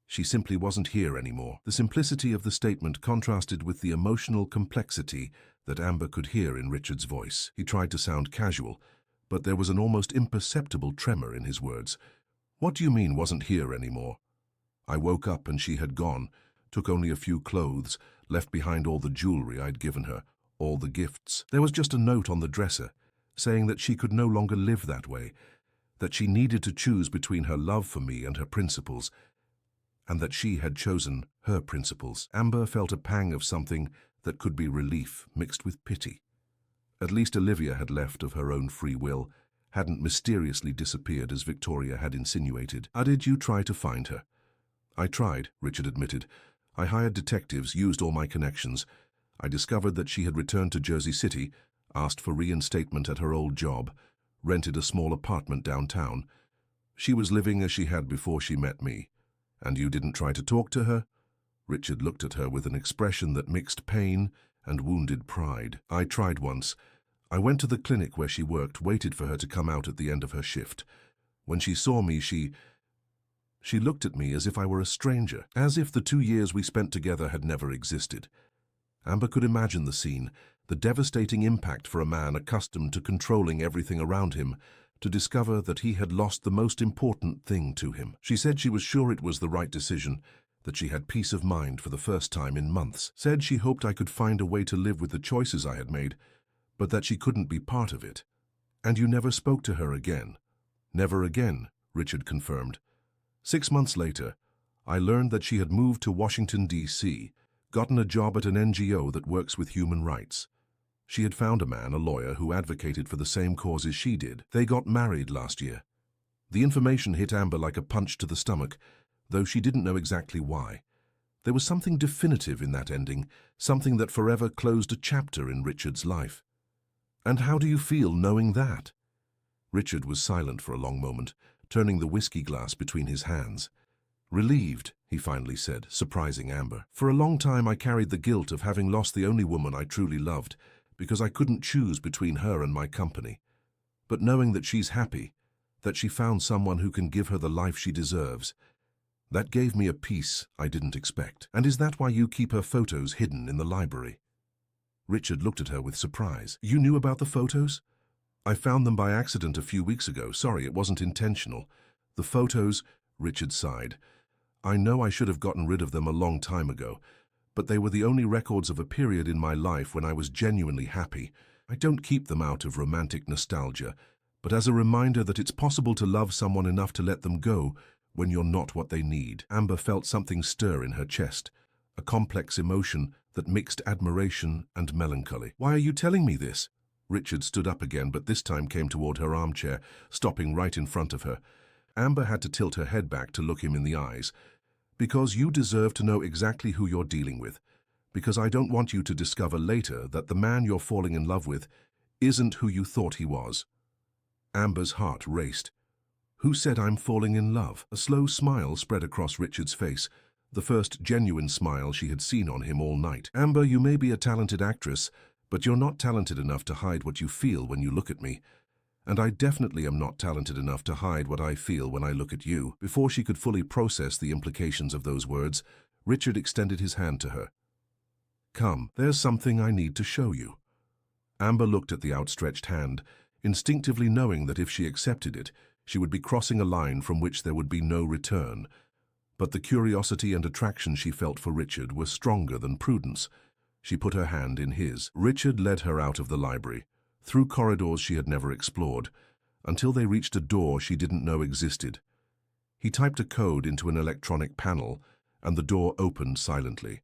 she simply wasn't here anymore. The simplicity of the statement contrasted with the emotional complexity that Amber could hear in Richard's voice. He tried to sound casual, but there was an almost imperceptible tremor in his words. What do you mean wasn't here anymore? I woke up and she had gone, took only a few clothes, left behind all the jewelry I'd given her, all the gifts. There was just a note on the dresser, saying that she could no longer live that way, that she needed to choose between her love for me and her principles, and that she had chosen her principles. Amber felt a pang of something that could be relief mixed with pity. At least Olivia had left of her own free will, hadn't mysteriously disappeared as Victoria had insinuated. How did you try to find her? I tried, Richard admitted. I hired detectives, used all my connections. I discovered that she had returned to Jersey City, asked for reinstatement at her old job, rented a small apartment downtown. She was living as she had before she met me. And you didn't try to talk to her? Richard looked at her with an expression that mixed pain and wounded pride. I tried once. I went to the clinic where she worked, waited for her to come out at the end of her shift. When she saw me, she looked at me as if I were a stranger, as if the 2 years we spent together had never existed. Amber could imagine the scene, the devastating impact for a man accustomed to controlling everything around him, to discover that he had lost the most important thing to him. She said she was sure it was the right decision, that she had peace of mind for the first time in months. Said she hoped I could find a way to live with the choices I had made, but that she couldn't be part of it. And you never spoke to her again? Never again, Richard confirmed. 6 months later, I learned that she had moved to Washington, D.C., gotten a job at an NGO that works with human rights. She had found a man, a lawyer, who advocated for the same causes she did. They got married last year. The information hit Amber like a punch to the stomach, though she didn't know exactly why. There was something definitive in that ending, something that forever closed a chapter in Richard's life. And how do you feel knowing that? Richard was silent for a long moment, turning the whiskey glass between his hands. Relieved, he finally said, surprising Amber. For a long time I carried the guilt of having lost the only woman I truly loved, because I couldn't choose between her and my company. But knowing that she's happy, that she found someone who can give her the life she deserves, that gave me a peace I didn't expect. And is that why you keep her photos hidden in the library? Richard looked at her with surprise. You knew about the photos? I found them by accident a few weeks ago. Sorry, it wasn't intentional. The photos, Richard sighed. I know I should have gotten rid of them a long time ago, but they were the only records of a period in my life when I was genuinely happy. I don't keep them out of romantic nostalgia, but as a reminder that it's possible to love someone enough to let them go when you're not what they need. Amber felt something stir in her chest, a complex emotion that mixed admiration and melancholy. Why are you telling me this? Richard stood up again, but this time came toward her armchair, stopping right in front of her. Amber had to tilt her head back to look him in the eyes. Because you deserve to know exactly who you're dealing with. Because I don't want you to discover later that the man you're falling in love with isn't who you thought he was. Amber's heart raced. Who said I'm falling in love? A slow smile spread across Richard's face, the first genuine smile she had seen on him all night. Amber, you may be a talented actress, but you're not talented enough to hide what you feel when you look at me. And I definitely am not talented enough to hide what I feel when I look at you. Before she could fully process the implications of those words, Richard extended his hand to her. Come, there's something I need to show you. Amber looked at the outstretched hand, instinctively knowing that if she accepted it, she would be crossing a line from which there would be no return. But the curiosity and attraction she felt for Richard were stronger than prudence. She put her hand in his. Richard led her out of the library, through corridors she had never explored, until they reached a door she didn't know existed. He typed a code into an electronic panel, and the door opened silently.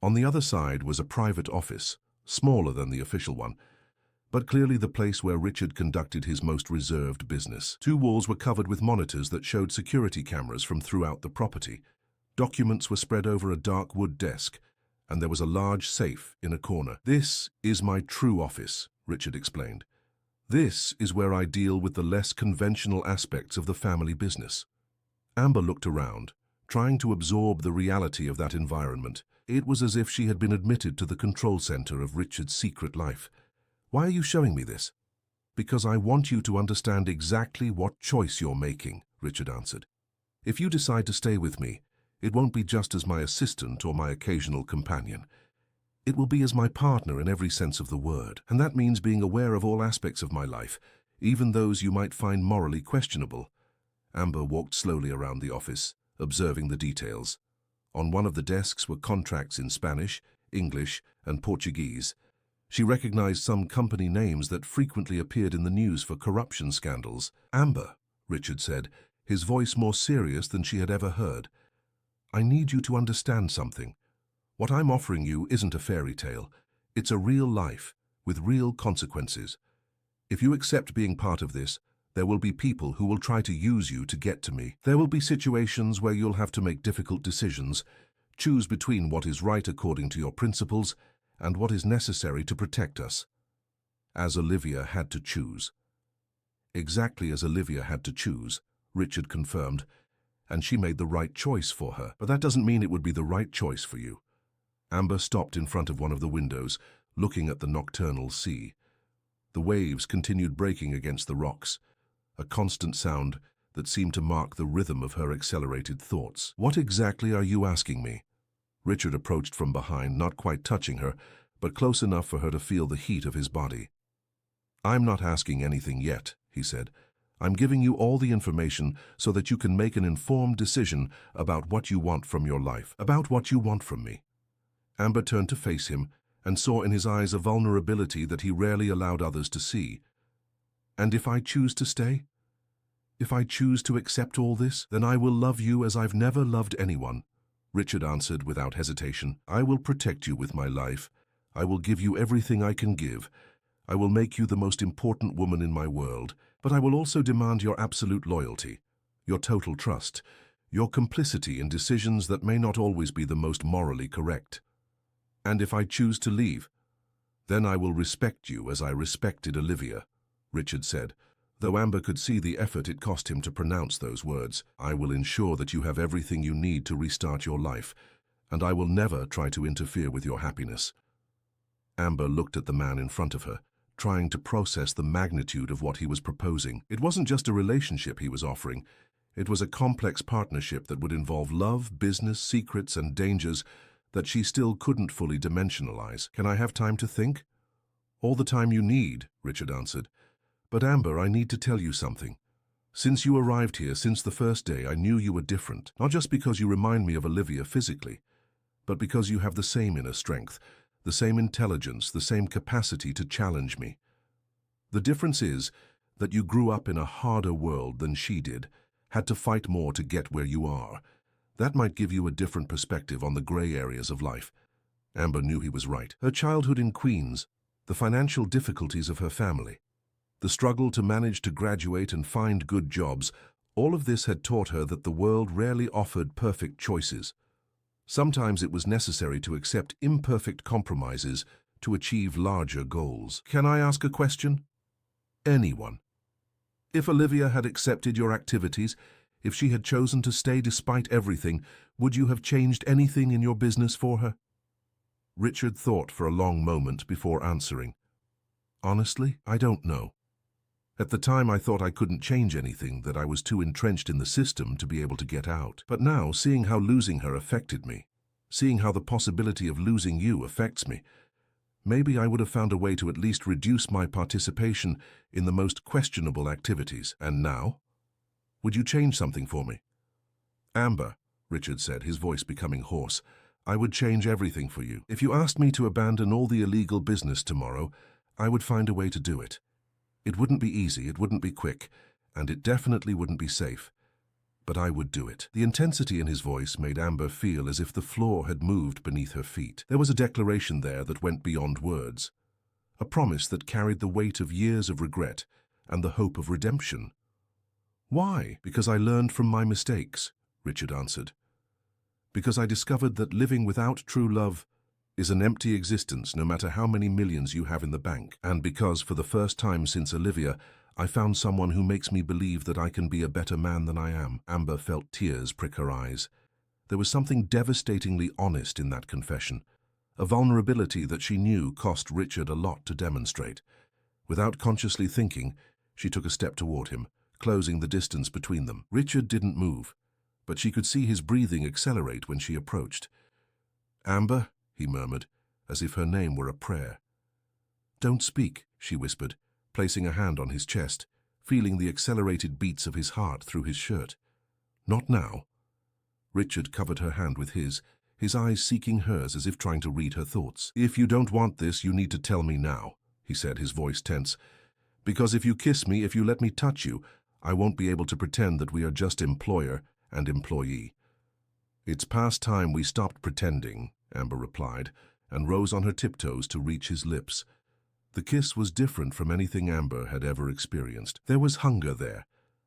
On the other side was a private office, smaller than the official one, but clearly the place where Richard conducted his most reserved business. 2 walls were covered with monitors that showed security cameras from throughout the property. Documents were spread over a dark wood desk, and there was a large safe in a corner. "This is my true office," Richard explained. "This is where I deal with the less conventional aspects of the family business." Amber looked around, trying to absorb the reality of that environment. It was as if she had been admitted to the control center of Richard's secret life. "Why are you showing me this?" "Because I want you to understand exactly what choice you're making," Richard answered. "If you decide to stay with me, it won't be just as my assistant or my occasional companion. It will be as my partner in every sense of the word, and that means being aware of all aspects of my life, even those you might find morally questionable." Amber walked slowly around the office, observing the details. On one of the desks were contracts in Spanish, English, and Portuguese. She recognized some company names that frequently appeared in the news for corruption scandals. "Amber," Richard said, his voice more serious than she had ever heard, "I need you to understand something. What I'm offering you isn't a fairy tale. It's a real life, with real consequences. If you accept being part of this, there will be people who will try to use you to get to me. There will be situations where you'll have to make difficult decisions, choose between what is right according to your principles and what is necessary to protect us." As Olivia had to choose. Exactly as Olivia had to choose, Richard confirmed, and she made the right choice for her. "But that doesn't mean it would be the right choice for you." Amber stopped in front of one of the windows, looking at the nocturnal sea. The waves continued breaking against the rocks, a constant sound that seemed to mark the rhythm of her accelerated thoughts. "What exactly are you asking me?" Richard approached from behind, not quite touching her, but close enough for her to feel the heat of his body. "I'm not asking anything yet," he said. "I'm giving you all the information so that you can make an informed decision about what you want from your life, about what you want from me." Amber turned to face him and saw in his eyes a vulnerability that he rarely allowed others to see. "And if I choose to stay? If I choose to accept all this, then I will love you as I've never loved anyone," Richard answered without hesitation. "I will protect you with my life. I will give you everything I can give. I will make you the most important woman in my world, but I will also demand your absolute loyalty, your total trust, your complicity in decisions that may not always be the most morally correct. And if I choose to leave, then I will respect you as I respected Olivia," Richard said, though Amber could see the effort it cost him to pronounce those words. "I will ensure that you have everything you need to restart your life, and I will never try to interfere with your happiness." Amber looked at the man in front of her, trying to process the magnitude of what he was proposing. It wasn't just a relationship he was offering. It was a complex partnership that would involve love, business, secrets, and dangers that she still couldn't fully dimensionalize. "Can I have time to think?" "All the time you need," Richard answered. "But Amber, I need to tell you something. Since you arrived here, since the first day, I knew you were different. Not just because you remind me of Olivia physically, but because you have the same inner strength, the same intelligence, the same capacity to challenge me. The difference is that you grew up in a harder world than she did, had to fight more to get where you are. That might give you a different perspective on the gray areas of life." Amber knew he was right. Her childhood in Queens, the financial difficulties of her family, the struggle to manage to graduate and find good jobs, all of this had taught her that the world rarely offered perfect choices. Sometimes it was necessary to accept imperfect compromises to achieve larger goals. "Can I ask a question?" "Anyone. If Olivia had accepted your activities, if she had chosen to stay despite everything, would you have changed anything in your business for her?" Richard thought for a long moment before answering. "Honestly, I don't know. At the time I thought I couldn't change anything, that I was too entrenched in the system to be able to get out. But now, seeing how losing her affected me, seeing how the possibility of losing you affects me, maybe I would have found a way to at least reduce my participation in the most questionable activities. And now? Would you change something for me?" "Amber," Richard said, his voice becoming hoarse. "I would change everything for you. If you asked me to abandon all the illegal business tomorrow, I would find a way to do it. It wouldn't be easy, it wouldn't be quick, and it definitely wouldn't be safe. But I would do it." The intensity in his voice made Amber feel as if the floor had moved beneath her feet. There was a declaration there that went beyond words. A promise that carried the weight of years of regret and the hope of redemption. "Why?" "Because I learned from my mistakes," Richard answered. "Because I discovered that living without true love is an empty existence no matter how many millions you have in the bank. And because, for the first time since Olivia, I found someone who makes me believe that I can be a better man than I am." Amber felt tears prick her eyes. There was something devastatingly honest in that confession, a vulnerability that she knew cost Richard a lot to demonstrate. Without consciously thinking, she took a step toward him, closing the distance between them. Richard didn't move, but she could see his breathing accelerate when she approached. "Amber," he murmured, as if her name were a prayer. "Don't speak," she whispered, placing a hand on his chest, feeling the accelerated beats of his heart through his shirt. "Not now." Richard covered her hand with his eyes seeking hers as if trying to read her thoughts. "If you don't want this, you need to tell me now," he said, his voice tense. "Because if you kiss me, if you let me touch you, I won't be able to pretend that we are just employer and employee." "It's past time we stopped pretending," Amber replied, and rose on her tiptoes to reach his lips. The kiss was different from anything Amber had ever experienced. There was hunger there,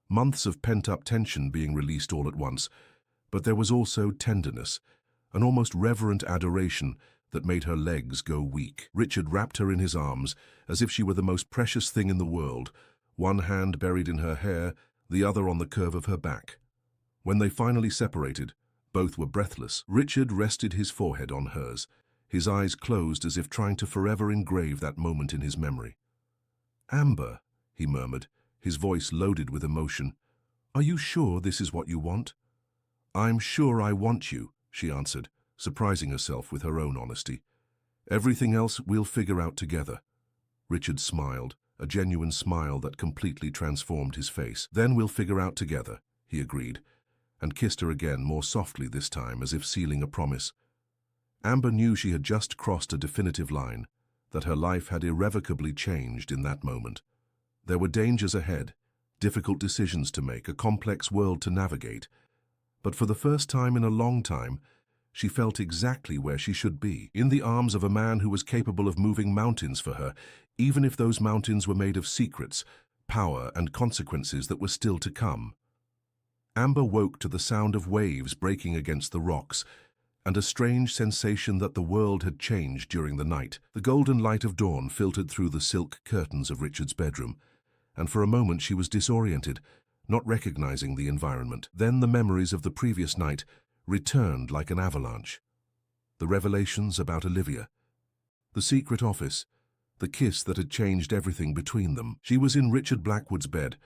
months of pent-up tension being released all at once, but there was also tenderness, an almost reverent adoration that made her legs go weak. Richard wrapped her in his arms as if she were the most precious thing in the world, one hand buried in her hair, the other on the curve of her back. When they finally separated, both were breathless. Richard rested his forehead on hers, his eyes closed as if trying to forever engrave that moment in his memory. "Amber," he murmured, his voice loaded with emotion, "are you sure this is what you want?" "I'm sure I want you," she answered, surprising herself with her own honesty. "Everything else we'll figure out together." Richard smiled, a genuine smile that completely transformed his face. "Then we'll figure out together," he agreed, and kissed her again, more softly this time, as if sealing a promise. Amber knew she had just crossed a definitive line, that her life had irrevocably changed in that moment. There were dangers ahead, difficult decisions to make, a complex world to navigate, but for the first time in a long time, she felt exactly where she should be, in the arms of a man who was capable of moving mountains for her, even if those mountains were made of secrets, power, and consequences that were still to come. Amber woke to the sound of waves breaking against the rocks, and a strange sensation that the world had changed during the night. The golden light of dawn filtered through the silk curtains of Richard's bedroom, and for a moment she was disoriented, not recognizing the environment. Then the memories of the previous night returned like an avalanche. The revelations about Olivia, the secret office, the kiss that had changed everything between them. She was in Richard Blackwood's bed,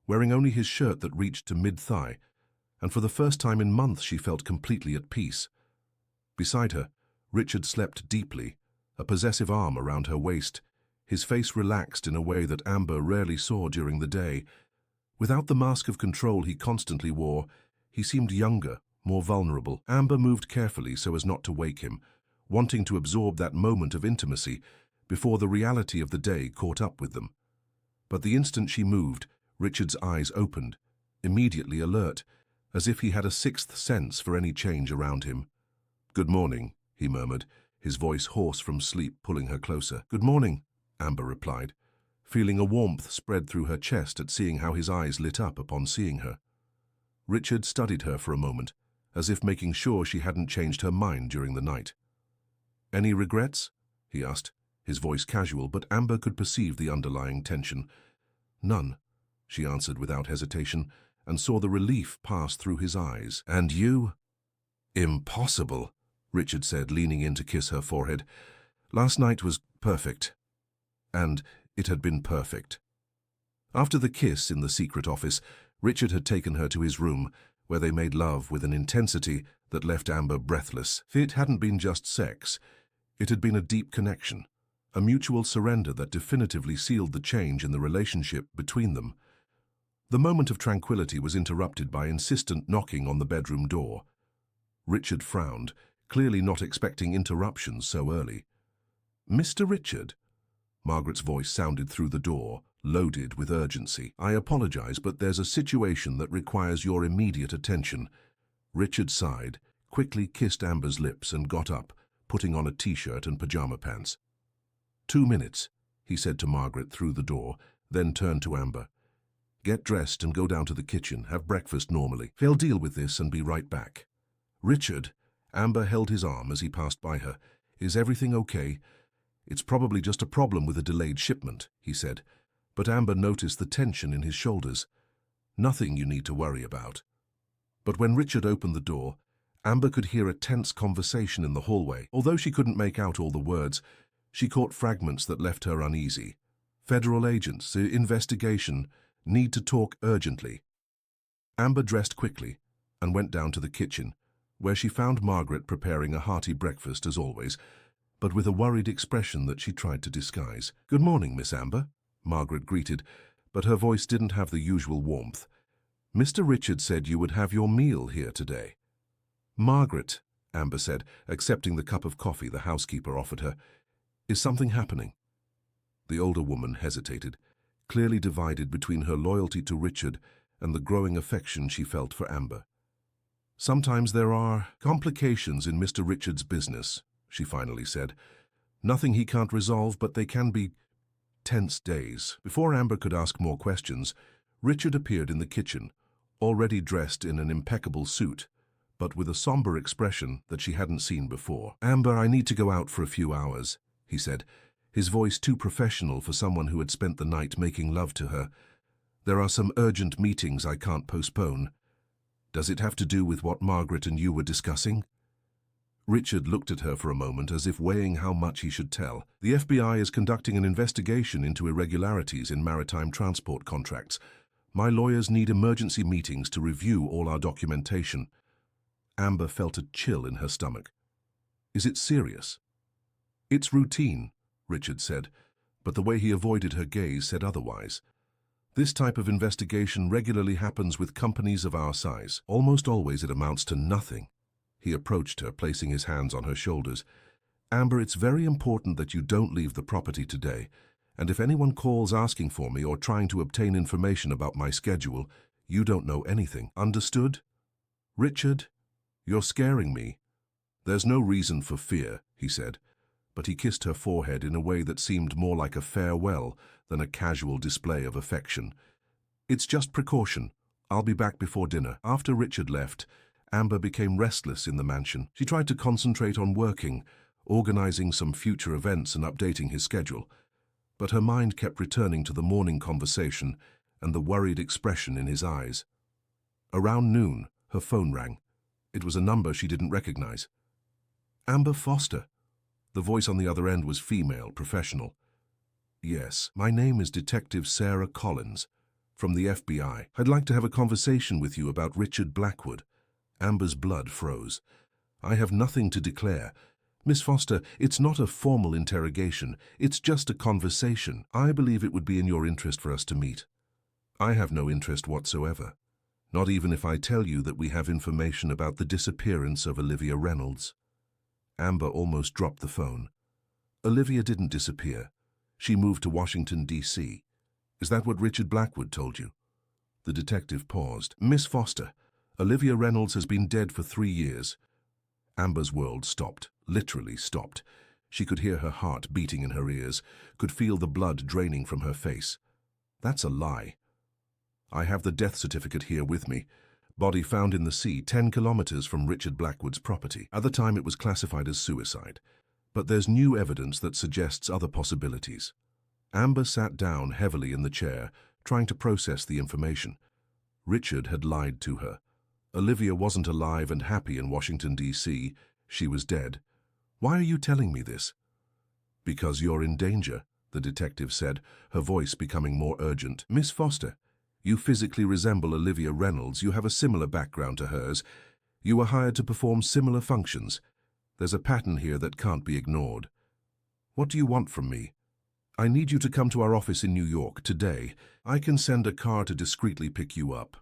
wearing only his shirt that reached to mid-thigh, and for the first time in months she felt completely at peace. Beside her, Richard slept deeply, a possessive arm around her waist, his face relaxed in a way that Amber rarely saw during the day. Without the mask of control he constantly wore, he seemed younger, more vulnerable. Amber moved carefully so as not to wake him, wanting to absorb that moment of intimacy before the reality of the day caught up with them. But the instant she moved, Richard's eyes opened, immediately alert, as if he had a sixth sense for any change around him. "Good morning," he murmured, his voice hoarse from sleep, pulling her closer. "Good morning," Amber replied, feeling a warmth spread through her chest at seeing how his eyes lit up upon seeing her. Richard studied her for a moment, as if making sure she hadn't changed her mind during the night. "Any regrets?" he asked, his voice casual, but Amber could perceive the underlying tension. "None," she answered without hesitation, and saw the relief pass through his eyes. "And you?" "Impossible," Richard said, leaning in to kiss her forehead. "Last night was perfect. And it had been perfect." After the kiss in the secret office, Richard had taken her to his room, where they made love with an intensity that left Amber breathless. It hadn't been just sex. It had been a deep connection, a mutual surrender that definitively sealed the change in the relationship between them. The moment of tranquility was interrupted by insistent knocking on the bedroom door. Richard frowned, clearly not expecting interruptions so early. "Mr. Richard?" Margaret's voice sounded through the door, loaded with urgency. "I apologize, but there's a situation that requires your immediate attention." Richard sighed, quickly kissed Amber's lips and got up, putting on a t-shirt and pajama pants. "2 minutes," he said to Margaret through the door, then turned to Amber. "Get dressed and go down to the kitchen, have breakfast normally. He'll deal with this and be right back." "Richard," Amber held his arm as he passed by her. "Is everything okay?" "It's probably just a problem with a delayed shipment," he said, but Amber noticed the tension in his shoulders. "Nothing you need to worry about." But when Richard opened the door, Amber could hear a tense conversation in the hallway. Although she couldn't make out all the words, she caught fragments that left her uneasy. "Federal agents, investigation, need to talk urgently." Amber dressed quickly and went down to the kitchen, where she found Margaret preparing a hearty breakfast as always, but with a worried expression that she tried to disguise. "Good morning, Miss Amber," Margaret greeted, but her voice didn't have the usual warmth. "Mr. Richard said you would have your meal here today." "Margaret," Amber said, accepting the cup of coffee the housekeeper offered her, "is something happening?" The older woman hesitated, clearly divided between her loyalty to Richard and the growing affection she felt for Amber. "Sometimes there are complications in Mr. Richard's business," she finally said. "Nothing he can't resolve, but they can be tense days." Before Amber could ask more questions, Richard appeared in the kitchen, already dressed in an impeccable suit, but with a somber expression that she hadn't seen before. "Amber, I need to go out for a few hours," he said, his voice too professional for someone who had spent the night making love to her. "There are some urgent meetings I can't postpone." "Does it have to do with what Margaret and you were discussing?" Richard looked at her for a moment as if weighing how much he should tell. "The FBI is conducting an investigation into irregularities in maritime transport contracts. My lawyers need emergency meetings to review all our documentation." Amber felt a chill in her stomach. "Is it serious?" "It's routine," Richard said, but the way he avoided her gaze said otherwise. "This type of investigation regularly happens with companies of our size. Almost always it amounts to nothing." He approached her, placing his hands on her shoulders. "Amber, it's very important that you don't leave the property today, and if anyone calls asking for me or trying to obtain information about my schedule, you don't know anything. Understood?" "Richard, you're scaring me." "There's no reason for fear," he said, but he kissed her forehead in a way that seemed more like a farewell than a casual display of affection. "It's just precaution. I'll be back before dinner." After Richard left, Amber became restless in the mansion. She tried to concentrate on working, organizing some future events and updating his schedule, but her mind kept returning to the morning conversation and the worried expression in his eyes. Around noon, her phone rang. It was a number she didn't recognize. "Amber Foster." The voice on the other end was female, professional. "Yes, my name is Detective Sarah Collins, from the FBI. I'd like to have a conversation with you about Richard Blackwood." Amber's blood froze. "I have nothing to declare. Miss Foster, it's not a formal interrogation. It's just a conversation. I believe it would be in your interest for us to meet." "I have no interest whatsoever. Not even if I tell you that we have information about the disappearance of Olivia Reynolds." Amber almost dropped the phone. "Olivia didn't disappear. She moved to Washington, D.C. Is that what Richard Blackwood told you?" The detective paused. "Miss Foster, Olivia Reynolds has been dead for 3 years. Amber's world stopped, literally stopped. She could hear her heart beating in her ears, could feel the blood draining from her face. "That's a lie. I have the death certificate here with me. Body found in the sea 10 kilometers from Richard Blackwood's property. At the time it was classified as suicide. But there's new evidence that suggests other possibilities." Amber sat down heavily in the chair, trying to process the information. Richard had lied to her. Olivia wasn't alive and happy in Washington, D.C. She was dead. "Why are you telling me this?" "Because you're in danger," the detective said, her voice becoming more urgent. "Miss Foster, you physically resemble Olivia Reynolds. You have a similar background to hers. You were hired to perform similar functions. There's a pattern here that can't be ignored. What do you want from me?" "I need you to come to our office in New York today. I can send a car to discreetly pick you up."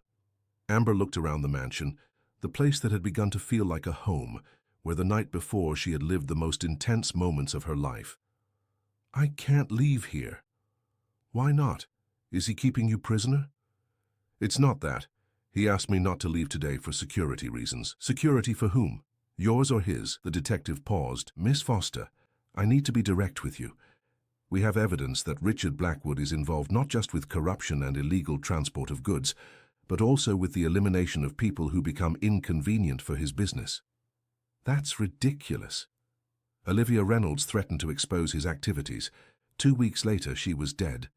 Amber looked around the mansion. the place that had begun to feel like a home, where the night before she had lived the most intense moments of her life. "I can't leave here." "Why not? Is he keeping you prisoner?" "It's not that. He asked me not to leave today for security reasons." "Security for whom? Yours or his?" The detective paused. "Miss Foster, I need to be direct with you. We have evidence that Richard Blackwood is involved not just with corruption and illegal transport of goods, but also with the elimination of people who become inconvenient for his business." "That's ridiculous." Olivia Reynolds threatened to expose his activities. 2 weeks later, she was dead.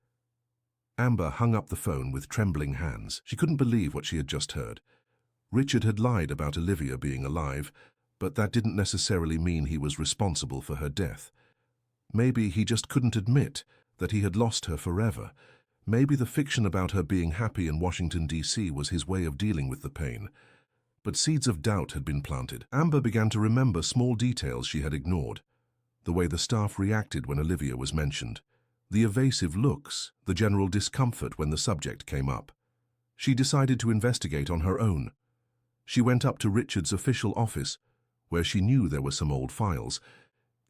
Amber hung up the phone with trembling hands. She couldn't believe what she had just heard. Richard had lied about Olivia being alive, but that didn't necessarily mean he was responsible for her death. Maybe he just couldn't admit that he had lost her forever. Maybe the fiction about her being happy in Washington, D.C. was his way of dealing with the pain. But seeds of doubt had been planted. Amber began to remember small details she had ignored. The way the staff reacted when Olivia was mentioned. The evasive looks, the general discomfort when the subject came up. She decided to investigate on her own. She went up to Richard's official office, where she knew there were some old files.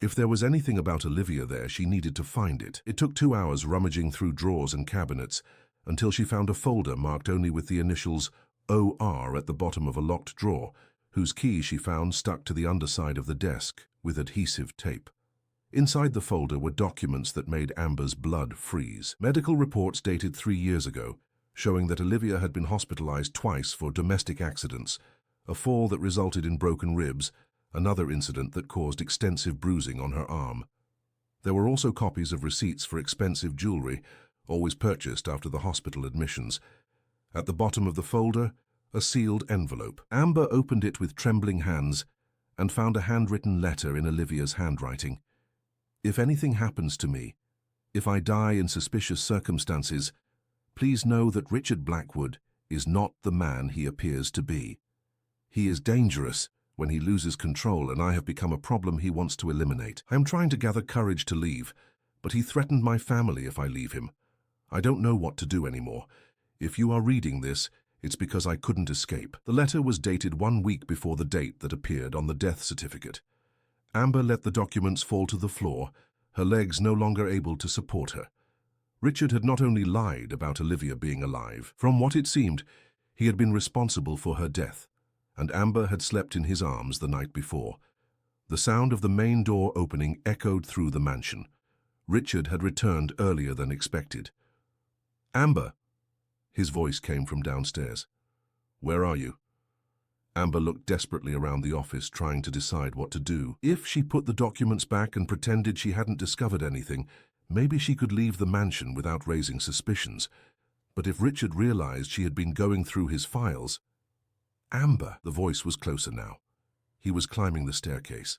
If there was anything about Olivia there, she needed to find it. It took 2 hours rummaging through drawers and cabinets until she found a folder marked only with the initials OR at the bottom of a locked drawer, whose key she found stuck to the underside of the desk with adhesive tape. Inside the folder were documents that made Amber's blood freeze. Medical reports dated 3 years ago, showing that Olivia had been hospitalized twice for domestic accidents, a fall that resulted in broken ribs, another incident that caused extensive bruising on her arm. There were also copies of receipts for expensive jewelry, always purchased after the hospital admissions. At the bottom of the folder, a sealed envelope. Amber opened it with trembling hands and found a handwritten letter in Olivia's handwriting. "If anything happens to me, if I die in suspicious circumstances, please know that Richard Blackwood is not the man he appears to be. He is dangerous when he loses control, and I have become a problem he wants to eliminate. I am trying to gather courage to leave, but he threatened my family if I leave him. I don't know what to do anymore. If you are reading this, it's because I couldn't escape." The letter was dated 1 week before the date that appeared on the death certificate. Amber let the documents fall to the floor, her legs no longer able to support her. Richard had not only lied about Olivia being alive. From what it seemed, he had been responsible for her death, and Amber had slept in his arms the night before. The sound of the main door opening echoed through the mansion. Richard had returned earlier than expected. "Amber!" His voice came from downstairs. "Where are you?" Amber looked desperately around the office, trying to decide what to do. If she put the documents back and pretended she hadn't discovered anything, maybe she could leave the mansion without raising suspicions. But if Richard realized she had been going through his files... "Amber!" The voice was closer now. He was climbing the staircase.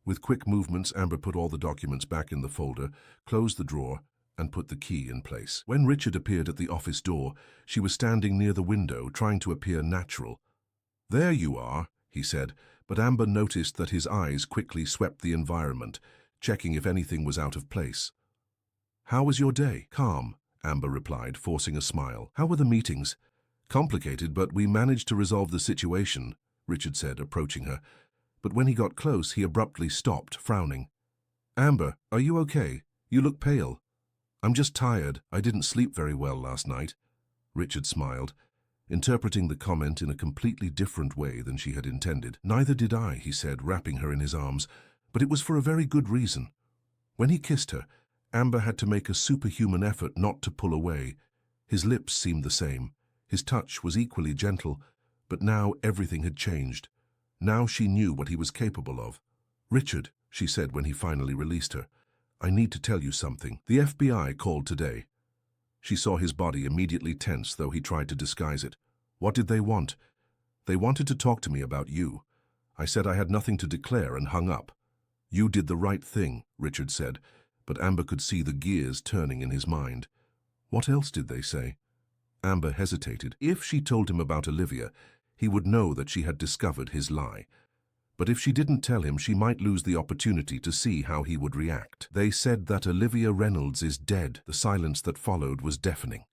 With quick movements, Amber put all the documents back in the folder, closed the drawer, and put the key in place. When Richard appeared at the office door, she was standing near the window, trying to appear natural. "There you are," he said, but Amber noticed that his eyes quickly swept the environment, checking if anything was out of place. "How was your day?" "Calm," Amber replied, forcing a smile. "How were the meetings?" "Complicated, but we managed to resolve the situation," Richard said, approaching her. But when he got close, he abruptly stopped, frowning. "Amber, are you okay? You look pale." "I'm just tired. I didn't sleep very well last night." Richard smiled, interpreting the comment in a completely different way than she had intended. "Neither did I," he said, wrapping her in his arms, "but it was for a very good reason." When he kissed her, Amber had to make a superhuman effort not to pull away. His lips seemed the same. His touch was equally gentle, but now everything had changed. Now she knew what he was capable of. "Richard," she said when he finally released her, "I need to tell you something. The FBI called today." She saw his body immediately tense, though he tried to disguise it. "What did they want?" "They wanted to talk to me about you. I said I had nothing to declare and hung up." "You did the right thing," Richard said, but Amber could see the gears turning in his mind. "What else did they say?" Amber hesitated. If she told him about Olivia, he would know that she had discovered his lie. But if she didn't tell him, she might lose the opportunity to see how he would react. "They said that Olivia Reynolds is dead." The silence that followed was deafening.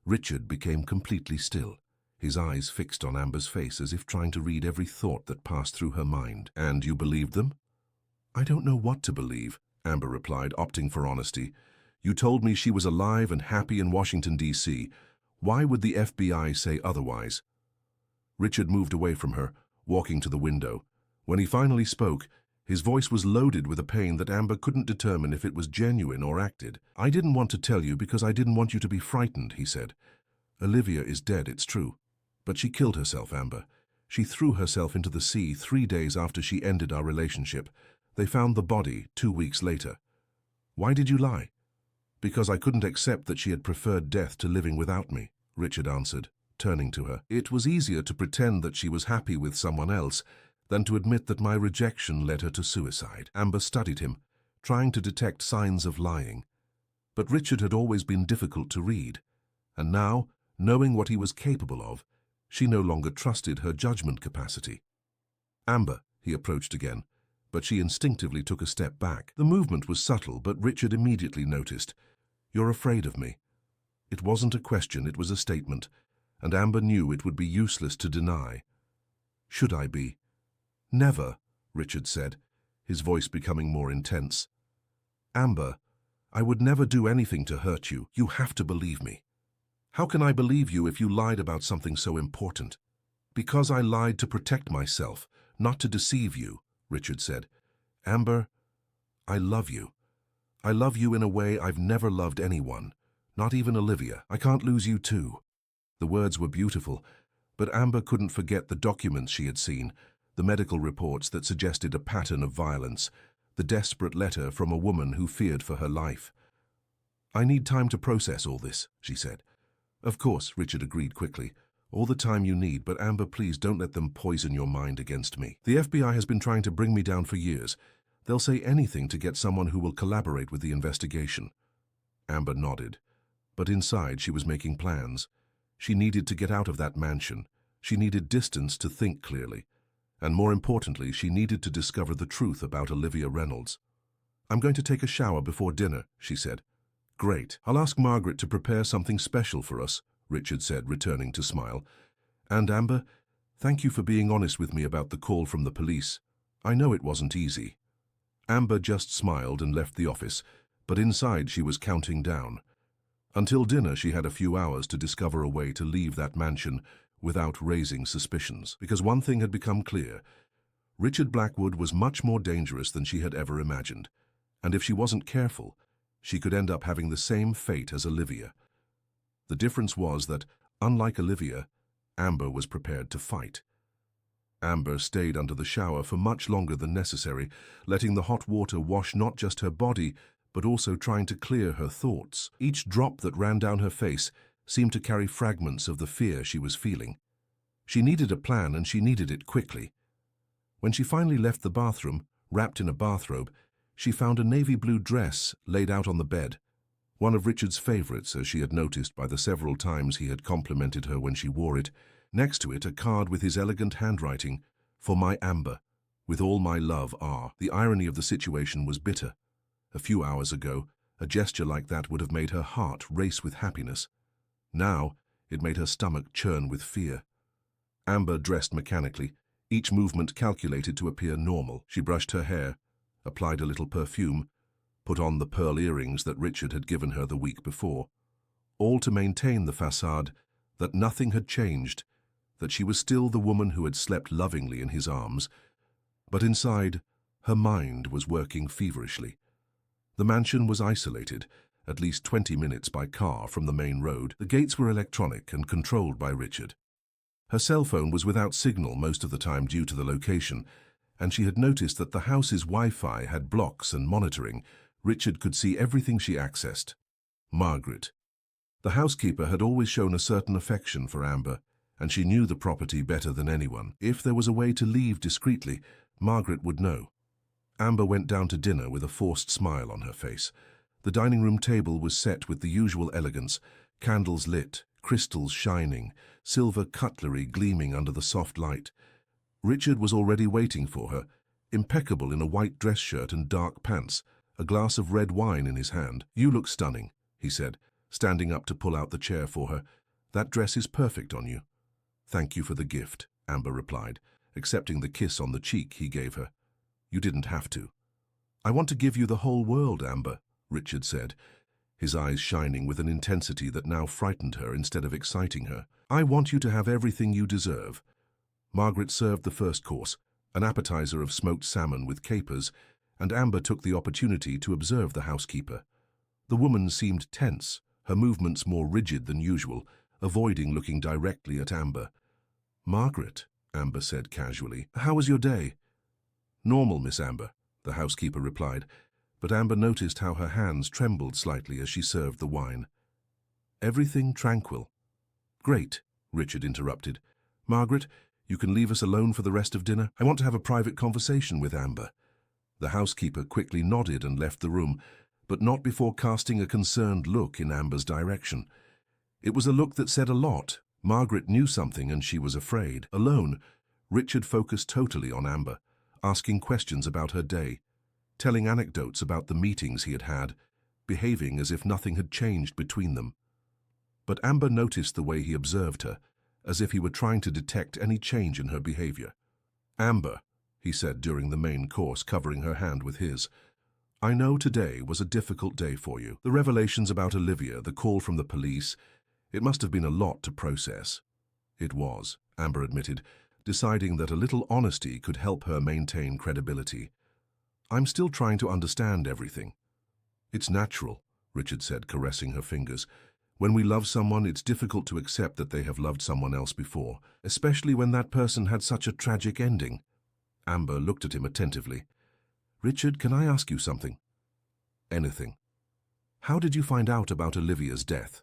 Richard became completely still. his eyes fixed on Amber's face as if trying to read every thought that passed through her mind. "And you believed them?" "I don't know what to believe," Amber replied, opting for honesty. "You told me she was alive and happy in Washington, D.C. Why would the FBI say otherwise?" Richard moved away from her, walking to the window. When he finally spoke, his voice was loaded with a pain that Amber couldn't determine if it was genuine or acted. "I didn't want to tell you because I didn't want you to be frightened," he said. "Olivia is dead, it's true. But she killed herself, Amber. She threw herself into the sea 3 days after she ended our relationship. They found the body 2 weeks later." "Why did you lie?" "Because I couldn't accept that she had preferred death to living without me," Richard answered, turning to her. "It was easier to pretend that she was happy with someone else than to admit that my rejection led her to suicide." Amber studied him, trying to detect signs of lying. But Richard had always been difficult to read, and now, knowing what he was capable of, she no longer trusted her judgment capacity. "Amber," he approached again, but she instinctively took a step back. The movement was subtle, but Richard immediately noticed. "You're afraid of me." It wasn't a question, it was a statement, and Amber knew it would be useless to deny. "Should I be?" "Never," Richard said, his voice becoming more intense. "Amber, I would never do anything to hurt you. You have to believe me." "How can I believe you if you lied about something so important?" "Because I lied to protect myself, not to deceive you," Richard said. "Amber, I love you. I love you in a way I've never loved anyone, not even Olivia. I can't lose you too." The words were beautiful, but Amber couldn't forget the documents she had seen, the medical reports that suggested a pattern of violence, the desperate letter from a woman who feared for her life. "I need time to process all this," she said. "Of course," Richard agreed quickly. "All the time you need, but Amber, please don't let them poison your mind against me. The FBI has been trying to bring me down for years. They'll say anything to get someone who will collaborate with the investigation." Amber nodded, but inside she was making plans. She needed to get out of that mansion. She needed distance to think clearly. And more importantly, she needed to discover the truth about Olivia Reynolds. "I'm going to take a shower before dinner," she said. "Great. I'll ask Margaret to prepare something special for us," Richard said, returning to smile. "And Amber, thank you for being honest with me about the call from the police. I know it wasn't easy." Amber just smiled and left the office, but inside she was counting down. Until dinner she had a few hours to discover a way to leave that mansion without raising suspicions. Because one thing had become clear: Richard Blackwood was much more dangerous than she had ever imagined, and if she wasn't careful, she could end up having the same fate as Olivia. The difference was that, unlike Olivia, Amber was prepared to fight. Amber stayed under the shower for much longer than necessary, letting the hot water wash not just her body, but also trying to clear her thoughts. Each drop that ran down her face seemed to carry fragments of the fear she was feeling. She needed a plan, and she needed it quickly. When she finally left the bathroom, wrapped in a bathrobe, she found a navy blue dress laid out on the bed, one of Richard's favorites, as she had noticed by the several times he had complimented her when she wore it. Next to it, a card with his elegant handwriting, "For my Amber, with all my love, R." The irony of the situation was bitter. A few hours ago, a gesture like that would have made her heart race with happiness. Now, it made her stomach churn with fear. Amber dressed mechanically, each movement calculated to appear normal. She brushed her hair, applied a little perfume, put on the pearl earrings that Richard had given her the week before, all to maintain the facade that nothing had changed, that she was still the woman who had slept lovingly in his arms. But inside, her mind was working feverishly. The mansion was isolated, at least 20 minutes by car from the main road. The gates were electronic and controlled by Richard. Her cell phone was without signal most of the time due to the location, and she had noticed that the house's Wi-Fi had blocks and monitoring. Richard could see everything she accessed. Margaret. The housekeeper had always shown a certain affection for Amber, and she knew the property better than anyone. If there was a way to leave discreetly, Margaret would know. Amber went down to dinner with a forced smile on her face. The dining room table was set with the usual elegance, candles lit, crystals shining, silver cutlery gleaming under the soft light. Richard was already waiting for her, impeccable in a white dress shirt and dark pants, a glass of red wine in his hand. "You look stunning," he said, standing up to pull out the chair for her. "That dress is perfect on you." "Thank you for the gift," Amber replied, accepting the kiss on the cheek he gave her. "You didn't have to." "I want to give you the whole world, Amber," Richard said, his eyes shining with an intensity that now frightened her instead of exciting her. "I want you to have everything you deserve." Margaret served the first course, an appetizer of smoked salmon with capers, and Amber took the opportunity to observe the housekeeper. The woman seemed tense, her movements more rigid than usual, avoiding looking directly at Amber. "Margaret," Amber said casually, "how was your day?" "Normal, Miss Amber," the housekeeper replied, but Amber noticed how her hands trembled slightly as she served the wine. "Everything tranquil." "Great," Richard interrupted. "Margaret, you can leave us alone for the rest of dinner. I want to have a private conversation with Amber." The housekeeper quickly nodded and left the room, but not before casting a concerned look in Amber's direction. It was a look that said a lot. Margaret knew something and she was afraid. Alone, Richard focused totally on Amber, asking questions about her day, telling anecdotes about the meetings he had had, behaving as if nothing had changed between them. But Amber noticed the way he observed her, as if he were trying to detect any change in her behavior. "Amber," he said during the main course, covering her hand with his, "I know today was a difficult day for you. The revelations about Olivia, the call from the police, it must have been a lot to process." "It was," Amber admitted, deciding that a little honesty could help her maintain credibility. "I'm still trying to understand everything." "It's natural," Richard said, caressing her fingers. "When we love someone, it's difficult to accept that they have loved someone else before, especially when that person had such a tragic ending." Amber looked at him attentively. "Richard, can I ask you something?" "Anything." "How did you find out about Olivia's death?"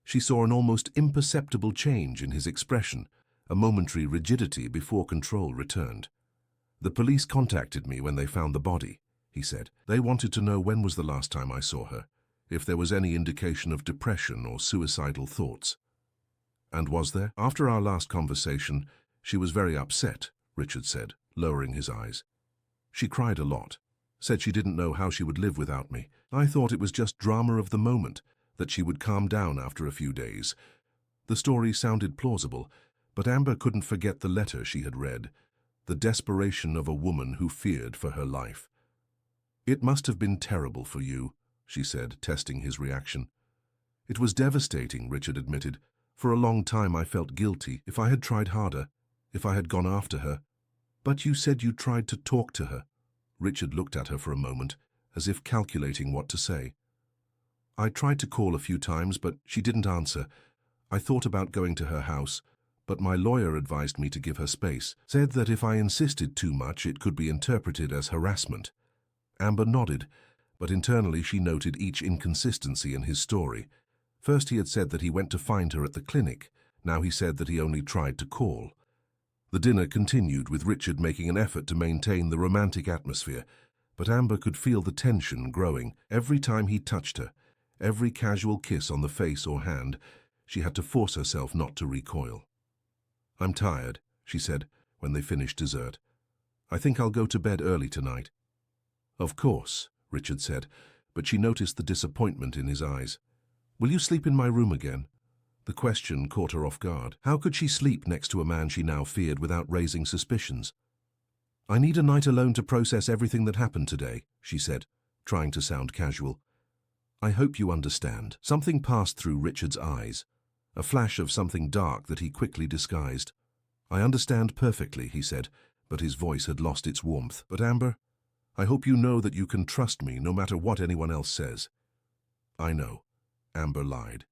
She saw an almost imperceptible change in his expression, a momentary rigidity before control returned. "The police contacted me when they found the body," he said. "They wanted to know when was the last time I saw her, if there was any indication of depression or suicidal thoughts." "And was there?" "After our last conversation, she was very upset," Richard said, lowering his eyes. "She cried a lot, said she didn't know how she would live without me. I thought it was just drama of the moment, that she would calm down after a few days." The story sounded plausible, but Amber couldn't forget the letter she had read, the desperation of a woman who feared for her life. "It must have been terrible for you," she said, testing his reaction. "It was devastating," Richard admitted. "For a long time I felt guilty. If I had tried harder, if I had gone after her." "But you said you tried to talk to her." Richard looked at her for a moment, as if calculating what to say. "I tried to call a few times, but she didn't answer. I thought about going to her house, but my lawyer advised me to give her space, said that if I insisted too much it could be interpreted as harassment." Amber nodded, but internally she noted each inconsistency in his story. First he had said that he went to find her at the clinic, now he said that he only tried to call. The dinner continued, with Richard making an effort to maintain the romantic atmosphere, but Amber could feel the tension growing. Every time he touched her, every casual kiss on the face or hand, she had to force herself not to recoil. "I'm tired," she said, when they finished dessert. "I think I'll go to bed early tonight." "Of course," Richard said, but she noticed the disappointment in his eyes. "Will you sleep in my room again?" The question caught her off guard. How could she sleep next to a man she now feared without raising suspicions? "I need a night alone to process everything that happened today," she said, trying to sound casual. "I hope you understand." Something passed through Richard's eyes, a flash of something dark that he quickly disguised. "I understand perfectly," he said, but his voice had lost its warmth. "But Amber, I hope you know that you can trust me no matter what anyone else says." "I know," Amber lied.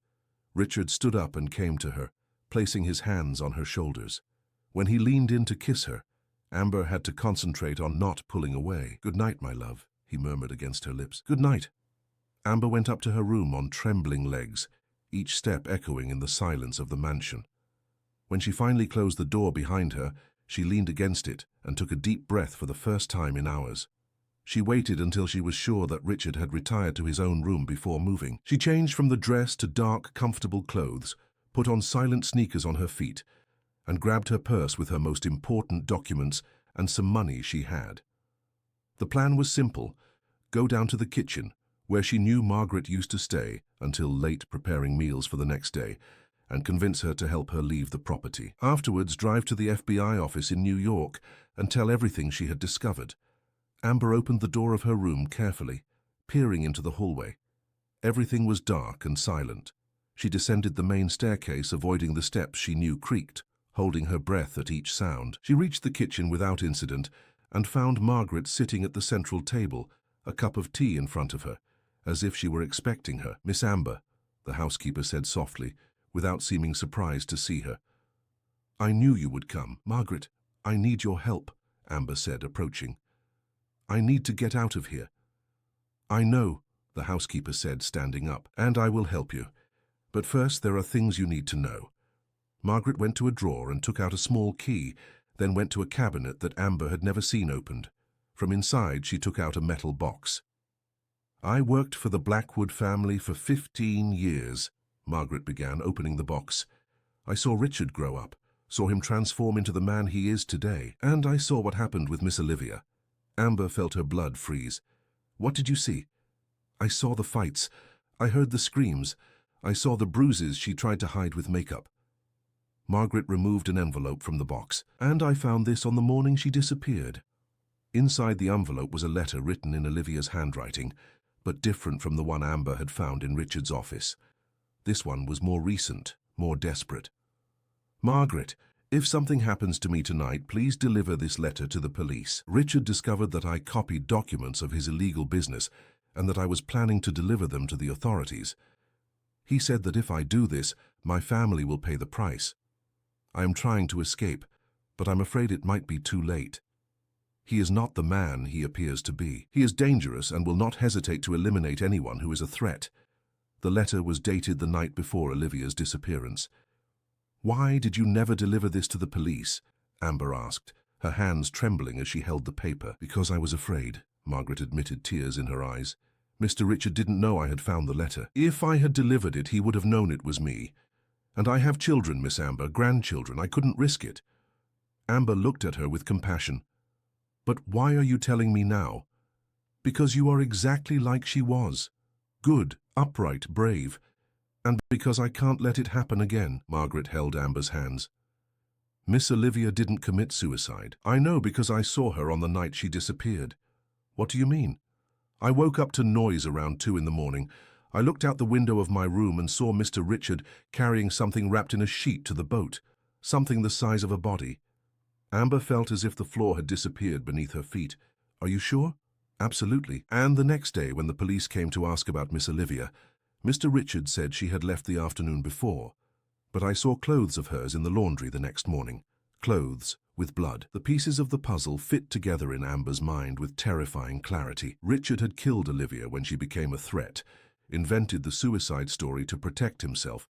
Richard stood up and came to her, placing his hands on her shoulders. When he leaned in to kiss her, Amber had to concentrate on not pulling away. "Good night, my love," he murmured against her lips. "Good night." Amber went up to her room on trembling legs, each step echoing in the silence of the mansion. When she finally closed the door behind her, she leaned against it and took a deep breath for the first time in hours. She waited until she was sure that Richard had retired to his own room before moving. She changed from the dress to dark, comfortable clothes, put on silent sneakers on her feet, and grabbed her purse with her most important documents and some money she had. The plan was simple: go down to the kitchen, where she knew Margaret used to stay until late preparing meals for the next day, and convince her to help her leave the property. Afterwards, drive to the FBI office in New York and tell everything she had discovered. Amber opened the door of her room carefully, peering into the hallway. Everything was dark and silent. She descended the main staircase, avoiding the steps she knew creaked, holding her breath at each sound. She reached the kitchen without incident and found Margaret sitting at the central table, a cup of tea in front of her, as if she were expecting her. "Miss Amber," the housekeeper said softly, without seeming surprised to see her. "I knew you would come." "Margaret, I need your help," Amber said, approaching. "I need to get out of here." "I know," the housekeeper said, standing up, "and I will help you. But first, there are things you need to know." Margaret went to a drawer and took out a small key, then went to a cabinet that Amber had never seen opened. From inside, she took out a metal box. "I worked for the Blackwood family for 15 years, Margaret began, opening the box. "I saw Richard grow up, saw him transform into the man he is today, and I saw what happened with Miss Olivia." Amber felt her blood freeze. "What did you see?" "I saw the fights. I heard the screams. I saw the bruises she tried to hide with makeup." Margaret removed an envelope from the box. "And I found this on the morning she disappeared." Inside the envelope was a letter written in Olivia's handwriting, but different from the one Amber had found in Richard's office. This one was more recent, more desperate. "Margaret, if something happens to me tonight, please deliver this letter to the police. Richard discovered that I copied documents of his illegal business and that I was planning to deliver them to the authorities. He said that if I do this, my family will pay the price. I am trying to escape, but I'm afraid it might be too late. He is not the man he appears to be. He is dangerous and will not hesitate to eliminate anyone who is a threat." The letter was dated the night before Olivia's disappearance. "Why did you never deliver this to the police?" Amber asked, her hands trembling as she held the paper. "Because I was afraid," Margaret admitted, tears in her eyes. "Mr. Richard didn't know I had found the letter. If I had delivered it, he would have known it was me. And I have children, Miss Amber, grandchildren. I couldn't risk it." Amber looked at her with compassion. "But why are you telling me now?" "Because you are exactly like she was. Good, upright, brave. And because I can't let it happen again." Margaret held Amber's hands. "Miss Olivia didn't commit suicide. I know because I saw her on the night she disappeared." "What do you mean?" "I woke up to noise around 2 in the morning. I looked out the window of my room and saw Mr. Richard carrying something wrapped in a sheet to the boat, something the size of a body." Amber felt as if the floor had disappeared beneath her feet. "Are you sure?" "Absolutely. And the next day, when the police came to ask about Miss Olivia, Mr. Richard said she had left the afternoon before. But I saw clothes of hers in the laundry the next morning. Clothes with blood." The pieces of the puzzle fit together in Amber's mind with terrifying clarity. Richard had killed Olivia when she became a threat, invented the suicide story to protect himself,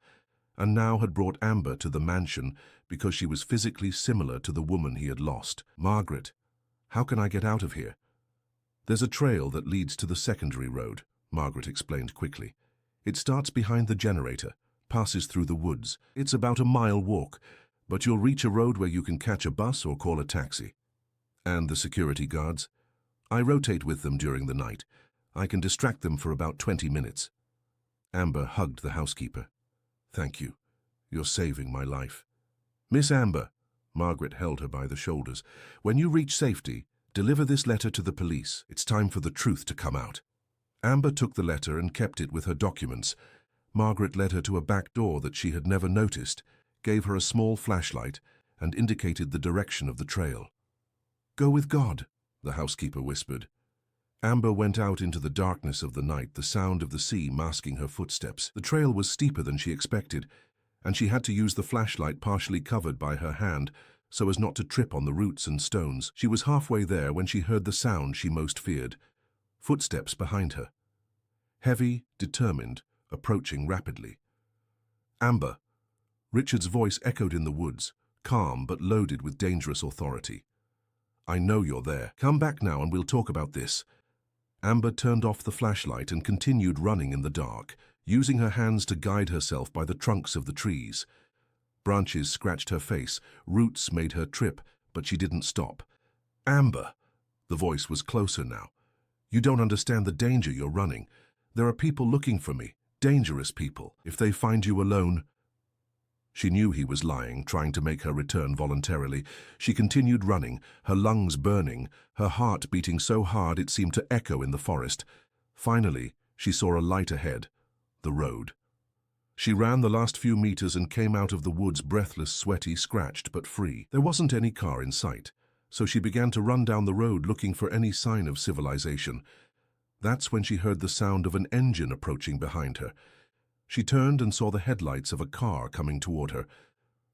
and now had brought Amber to the mansion because she was physically similar to the woman he had lost. "Margaret, how can I get out of here?" "There's a trail that leads to the secondary road," Margaret explained quickly. "It starts behind the generator, passes through the woods. It's about a mile walk, but you'll reach a road where you can catch a bus or call a taxi." "And the security guards?" "I rotate with them during the night. I can distract them for about 20 minutes. Amber hugged the housekeeper. "Thank you. You're saving my life." "Miss Amber," Margaret held her by the shoulders, "when you reach safety, deliver this letter to the police. It's time for the truth to come out." Amber took the letter and kept it with her documents. Margaret led her to a back door that she had never noticed, gave her a small flashlight, and indicated the direction of the trail. "Go with God," the housekeeper whispered. Amber went out into the darkness of the night, the sound of the sea masking her footsteps. The trail was steeper than she expected, and she had to use the flashlight partially covered by her hand so as not to trip on the roots and stones. She was halfway there when she heard the sound she most feared. Footsteps behind her. Heavy, determined, approaching rapidly. "Amber." Richard's voice echoed in the woods, calm but loaded with dangerous authority. "I know you're there. Come back now and we'll talk about this." Amber turned off the flashlight and continued running in the dark, using her hands to guide herself by the trunks of the trees. Branches scratched her face, roots made her trip, but she didn't stop. "Amber!" The voice was closer now. "You don't understand the danger you're running. There are people looking for me, dangerous people. If they find you alone..." She knew he was lying, trying to make her return voluntarily. She continued running, her lungs burning, her heart beating so hard it seemed to echo in the forest. Finally, she saw a light ahead, the road. She ran the last few meters and came out of the woods breathless, sweaty, scratched, but free. There wasn't any car in sight, so she began to run down the road looking for any sign of civilization. That's when she heard the sound of an engine approaching behind her. She turned and saw the headlights of a car coming toward her.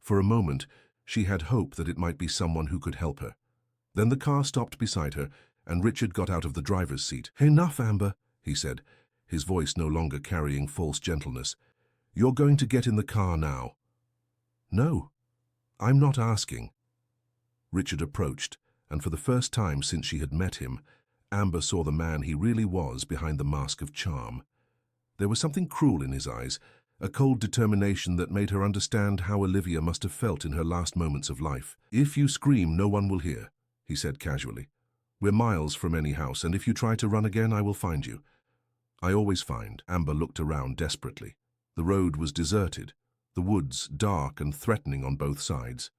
For a moment, she had hope that it might be someone who could help her. Then the car stopped beside her, and Richard got out of the driver's seat. "Enough, Amber," he said, his voice no longer carrying false gentleness. "You're going to get in the car now." "No, I'm not asking." Richard approached, and for the first time since she had met him, Amber saw the man he really was behind the mask of charm. There was something cruel in his eyes, a cold determination that made her understand how Olivia must have felt in her last moments of life. "If you scream, no one will hear," he said casually. "We're miles from any house, and if you try to run again, I will find you." "I always find." Amber looked around desperately. The road was deserted, the woods dark and threatening on both sides.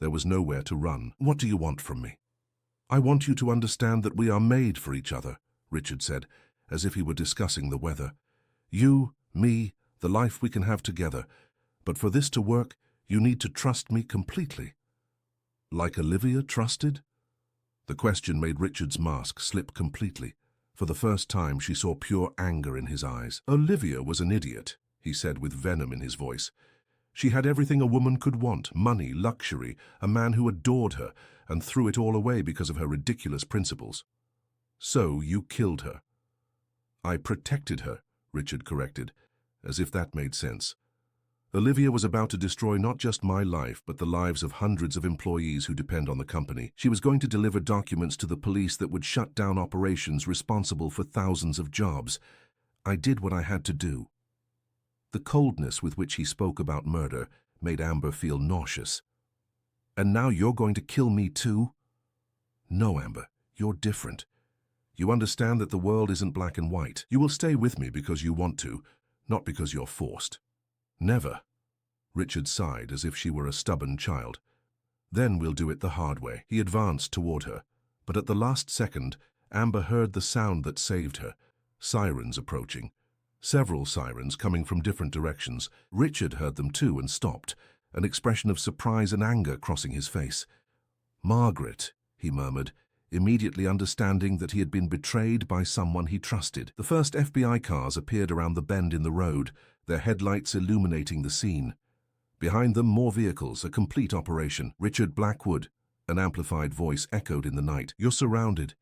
There was nowhere to run. "What do you want from me?" "I want you to understand that we are made for each other," Richard said, as if he were discussing the weather. "You, me, the life we can have together. But for this to work, you need to trust me completely." "Like Olivia trusted?" The question made Richard's mask slip completely. For the first time, she saw pure anger in his eyes. "Olivia was an idiot," he said with venom in his voice. "She had everything a woman could want, money, luxury, a man who adored her, and threw it all away because of her ridiculous principles. So you killed her." "I protected her," Richard corrected, as if that made sense. "Olivia was about to destroy not just my life, but the lives of hundreds of employees who depend on the company. She was going to deliver documents to the police that would shut down operations responsible for thousands of jobs. I did what I had to do." The coldness with which he spoke about murder made Amber feel nauseous. "And now you're going to kill me too?" "No, Amber, you're different. You understand that the world isn't black and white. You will stay with me because you want to, not because you're forced." "Never." Richard sighed as if she were a stubborn child. "Then we'll do it the hard way." He advanced toward her, but at the last second, Amber heard the sound that saved her. Sirens approaching. Several sirens coming from different directions. Richard heard them too and stopped, an expression of surprise and anger crossing his face. "Margaret," he murmured, immediately understanding that he had been betrayed by someone he trusted. The first FBI cars appeared around the bend in the road, their headlights illuminating the scene. Behind them, more vehicles, a complete operation. "Richard Blackwood," an amplified voice echoed in the night. "You're surrounded.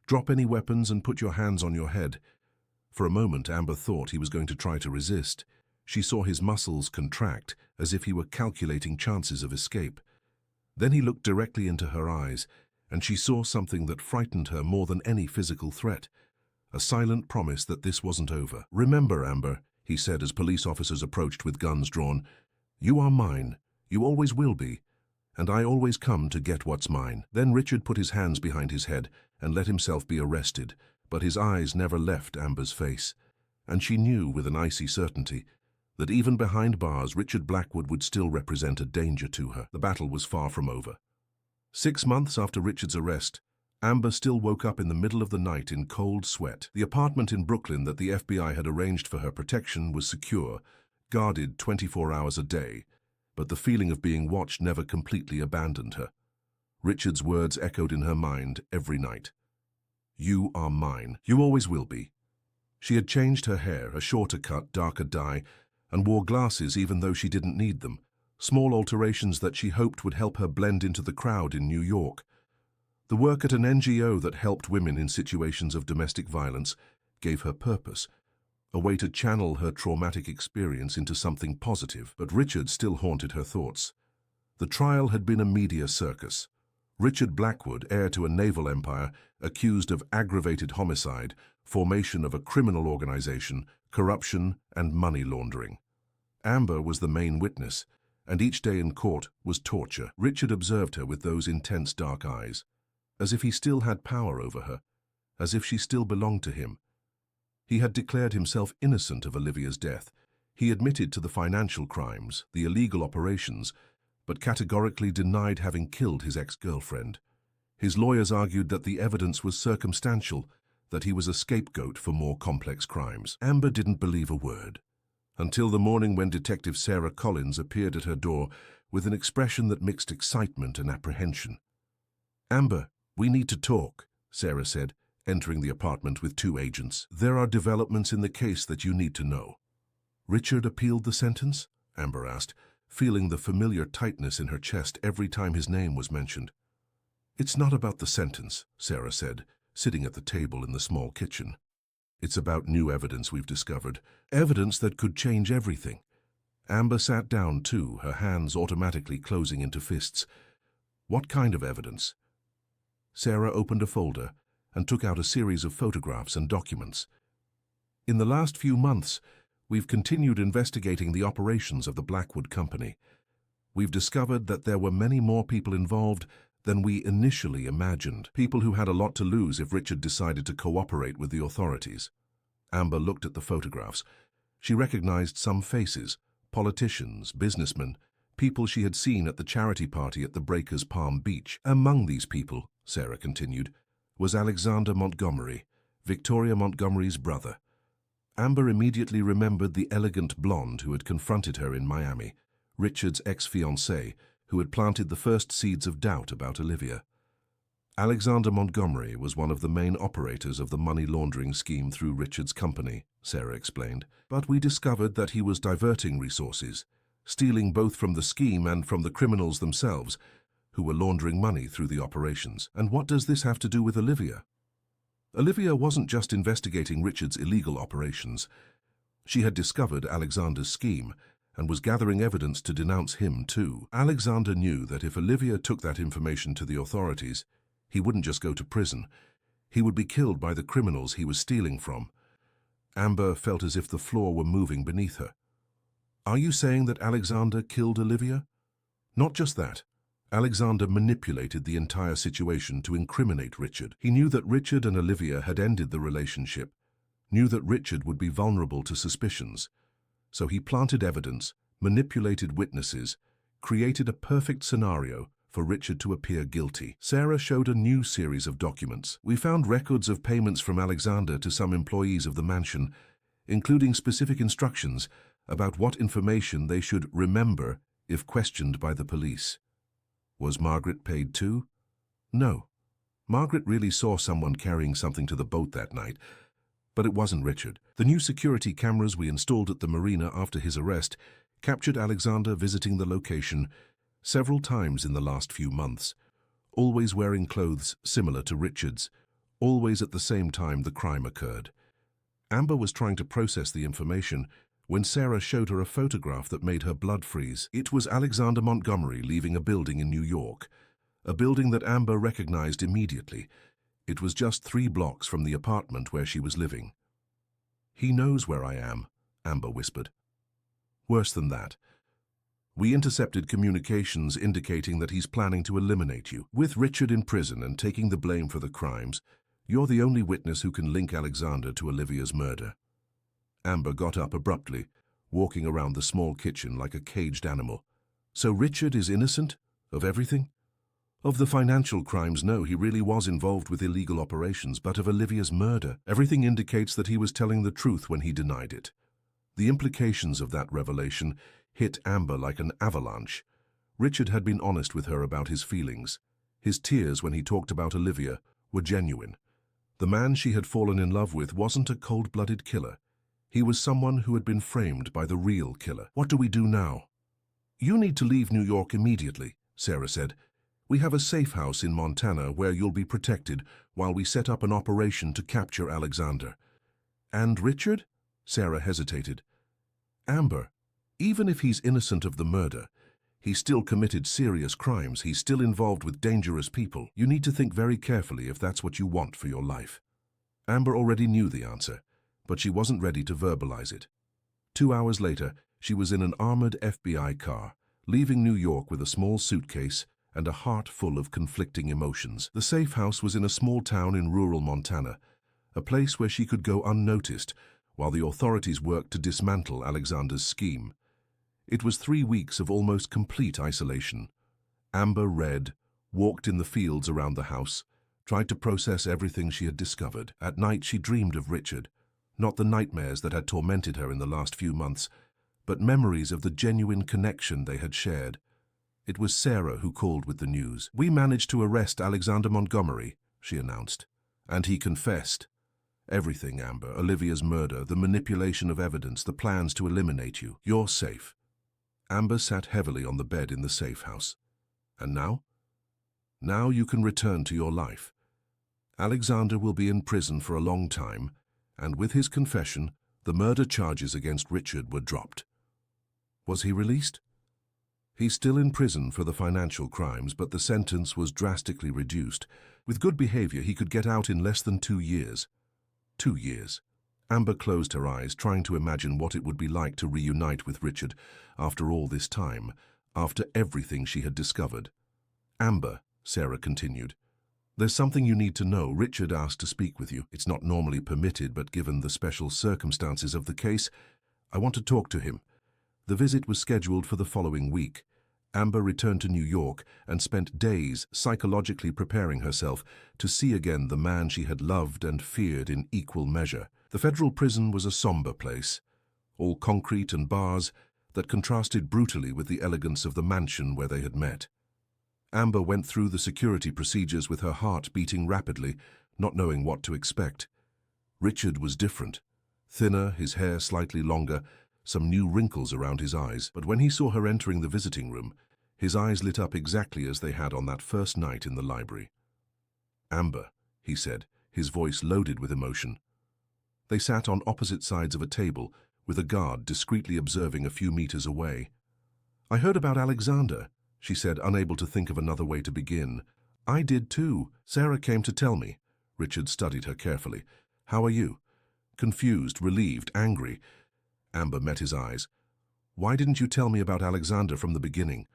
Drop any weapons and put your hands on your head." For a moment, Amber thought he was going to try to resist. She saw his muscles contract, as if he were calculating chances of escape. Then he looked directly into her eyes, and she saw something that frightened her more than any physical threat. A silent promise that this wasn't over. "Remember, Amber," he said as police officers approached with guns drawn, "you are mine. You always will be. And I always come to get what's mine." Then Richard put his hands behind his head and let himself be arrested, but his eyes never left Amber's face. And she knew with an icy certainty that even behind bars, Richard Blackwood would still represent a danger to her. The battle was far from over. 6 months after Richard's arrest, Amber still woke up in the middle of the night in cold sweat. The apartment in Brooklyn that the FBI had arranged for her protection was secure, guarded 24 hours a day, but the feeling of being watched never completely abandoned her. Richard's words echoed in her mind every night. "You are mine. You always will be." She had changed her hair, a shorter cut, darker dye, and wore glasses even though she didn't need them, small alterations that she hoped would help her blend into the crowd in New York. The work at an NGO that helped women in situations of domestic violence gave her purpose, a way to channel her traumatic experience into something positive. But Richard still haunted her thoughts. The trial had been a media circus. Richard Blackwood, heir to a naval empire, accused of aggravated homicide, formation of a criminal organization, corruption, and money laundering. Amber was the main witness, and each day in court was torture. Richard observed her with those intense dark eyes, as if he still had power over her, as if she still belonged to him. He had declared himself innocent of Olivia's death. He admitted to the financial crimes, the illegal operations, but categorically denied having killed his ex-girlfriend. His lawyers argued that the evidence was circumstantial, that he was a scapegoat for more complex crimes. Amber didn't believe a word, until the morning when Detective Sarah Collins appeared at her door with an expression that mixed excitement and apprehension. "Amber, we need to talk," Sarah said, entering the apartment with 2 agents. "There are developments in the case that you need to know." "Richard appealed the sentence?" Amber asked, feeling the familiar tightness in her chest every time his name was mentioned. "It's not about the sentence," Sarah said, sitting at the table in the small kitchen. "It's about new evidence we've discovered, evidence that could change everything." Amber sat down too, her hands automatically closing into fists. "What kind of evidence?" Sarah opened a folder and took out a series of photographs and documents. "In the last few months, we've continued investigating the operations of the Blackwood Company. We've discovered that there were many more people involved than we initially imagined, people who had a lot to lose if Richard decided to cooperate with the authorities." Amber looked at the photographs. She recognized some faces, politicians, businessmen, people she had seen at the charity party at the Breakers Palm Beach. "Among these people," Sarah continued, "was Alexander Montgomery, Victoria Montgomery's brother." Amber immediately remembered the elegant blonde who had confronted her in Miami, Richard's ex-fiancée, who had planted the first seeds of doubt about Olivia. "Alexander Montgomery was one of the main operators of the money laundering scheme through Richard's company," Sarah explained. "But we discovered that he was diverting resources, stealing both from the scheme and from the criminals themselves, who were laundering money through the operations." "And what does this have to do with Olivia?" Olivia wasn't just investigating Richard's illegal operations. She had discovered Alexander's scheme and was gathering evidence to denounce him too. Alexander knew that if Olivia took that information to the authorities, he wouldn't just go to prison. He would be killed by the criminals he was stealing from. Amber felt as if the floor were moving beneath her. "Are you saying that Alexander killed Olivia?" "Not just that. Alexander manipulated the entire situation to incriminate Richard. He knew that Richard and Olivia had ended the relationship, knew that Richard would be vulnerable to suspicions. So he planted evidence, manipulated witnesses, created a perfect scenario for Richard to appear guilty." Sarah showed a new series of documents. "We found records of payments from Alexander to some employees of the mansion, including specific instructions about what information they should remember if questioned by the police." "Was Margaret paid too?" "No. Margaret really saw someone carrying something to the boat that night, but it wasn't Richard. The new security cameras we installed at the marina after his arrest captured Alexander visiting the location several times in the last few months, always wearing clothes similar to Richard's, always at the same time the crime occurred." Amber was trying to process the information when Sarah showed her a photograph that made her blood freeze. It was Alexander Montgomery leaving a building in New York, a building that Amber recognized immediately. It was just 3 blocks from the apartment where she was living. "He knows where I am," Amber whispered. "Worse than that. We intercepted communications indicating that he's planning to eliminate you. With Richard in prison and taking the blame for the crimes, you're the only witness who can link Alexander to Olivia's murder." Amber got up abruptly, walking around the small kitchen like a caged animal. "So Richard is innocent? Of everything?" "Of the financial crimes, no, he really was involved with illegal operations, but of Olivia's murder, everything indicates that he was telling the truth when he denied it." The implications of that revelation hit Amber like an avalanche. Richard had been honest with her about his feelings. His tears when he talked about Olivia were genuine. The man she had fallen in love with wasn't a cold-blooded killer. He was someone who had been framed by the real killer. "What do we do now?" "You need to leave New York immediately," Sarah said. "We have a safe house in Montana where you'll be protected while we set up an operation to capture Alexander." "And Richard?" Sarah hesitated. "Amber, even if he's innocent of the murder, he still committed serious crimes. He's still involved with dangerous people. You need to think very carefully if that's what you want for your life." Amber already knew the answer, but she wasn't ready to verbalize it. 2 hours later, she was in an armored FBI car, leaving New York with a small suitcase and a heart full of conflicting emotions. The safe house was in a small town in rural Montana, a place where she could go unnoticed, while the authorities worked to dismantle Alexander's scheme. It was 3 weeks of almost complete isolation. Amber read, walked in the fields around the house, tried to process everything she had discovered. At night she dreamed of Richard, not the nightmares that had tormented her in the last few months, but memories of the genuine connection they had shared. It was Sarah who called with the news. "We managed to arrest Alexander Montgomery," she announced, "and he confessed. Everything, Amber, Olivia's murder, the manipulation of evidence, the plans to eliminate you. You're safe." Amber sat heavily on the bed in the safe house. "And now?" "Now you can return to your life. Alexander will be in prison for a long time, and with his confession, the murder charges against Richard were dropped." "Was he released?" "He's still in prison for the financial crimes, but the sentence was drastically reduced. With good behavior, he could get out in less than 2 years. 2 years. Amber closed her eyes, trying to imagine what it would be like to reunite with Richard after all this time, after everything she had discovered. "Amber," Sarah continued, "there's something you need to know. Richard asked to speak with you. It's not normally permitted, but given the special circumstances of the case, I want to talk to him." The visit was scheduled for the following week. Amber returned to New York and spent days psychologically preparing herself to see again the man she had loved and feared in equal measure. The federal prison was a somber place, all concrete and bars that contrasted brutally with the elegance of the mansion where they had met. Amber went through the security procedures with her heart beating rapidly, not knowing what to expect. Richard was different. Thinner, his hair slightly longer, some new wrinkles around his eyes. But when he saw her entering the visiting room, his eyes lit up exactly as they had on that first night in the library. "Amber," he said, his voice loaded with emotion. They sat on opposite sides of a table, with a guard discreetly observing a few meters away. "I heard about Alexander," she said, unable to think of another way to begin. "I did too. Sarah came to tell me." Richard studied her carefully. "How are you?" "Confused, relieved, angry." Amber met his eyes. "Why didn't you tell me about Alexander from the beginning?"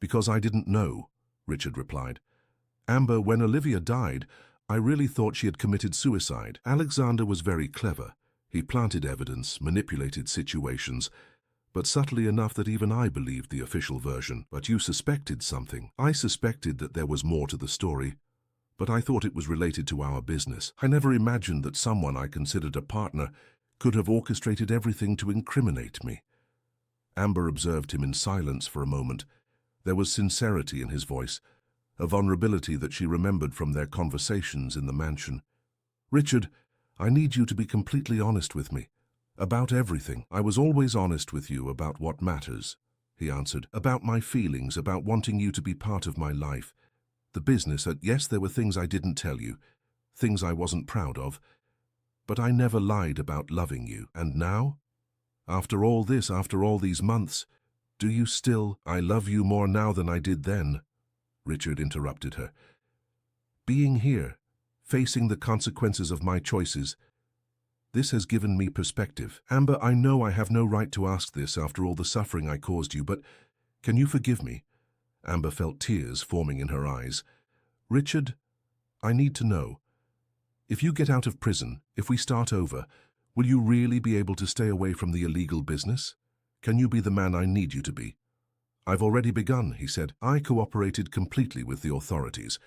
"Because I didn't know," Richard replied. "Amber, when Olivia died, I really thought she had committed suicide. Alexander was very clever. He planted evidence, manipulated situations, but subtly enough that even I believed the official version. But you suspected something." "I suspected that there was more to the story, but I thought it was related to our business. I never imagined that someone I considered a partner could have orchestrated everything to incriminate me." Amber observed him in silence for a moment. There was sincerity in his voice, a vulnerability that she remembered from their conversations in the mansion. "Richard, I need you to be completely honest with me. About everything." "I was always honest with you about what matters," he answered. "About my feelings, about wanting you to be part of my life. The business, yes, there were things I didn't tell you, things I wasn't proud of, but I never lied about loving you. And now? After all this, after all these months, do you still—" "I love you more now than I did then," Richard interrupted her. "Being here, facing the consequences of my choices, this has given me perspective. Amber, I know I have no right to ask this after all the suffering I caused you, but can you forgive me?" Amber felt tears forming in her eyes. "Richard, I need to know. If you get out of prison, if we start over, will you really be able to stay away from the illegal business? Can you be the man I need you to be?" "I've already begun," he said. "I cooperated completely with the authorities,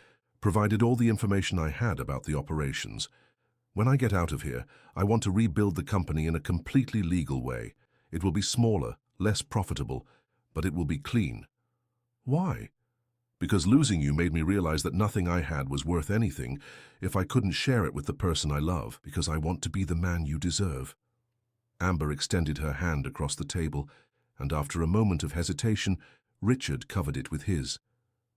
provided all the information I had about the operations. When I get out of here, I want to rebuild the company in a completely legal way. It will be smaller, less profitable, but it will be clean." "Why?" "Because losing you made me realize that nothing I had was worth anything if I couldn't share it with the person I love. Because I want to be the man you deserve." Amber extended her hand across the table, and after a moment of hesitation, Richard covered it with his.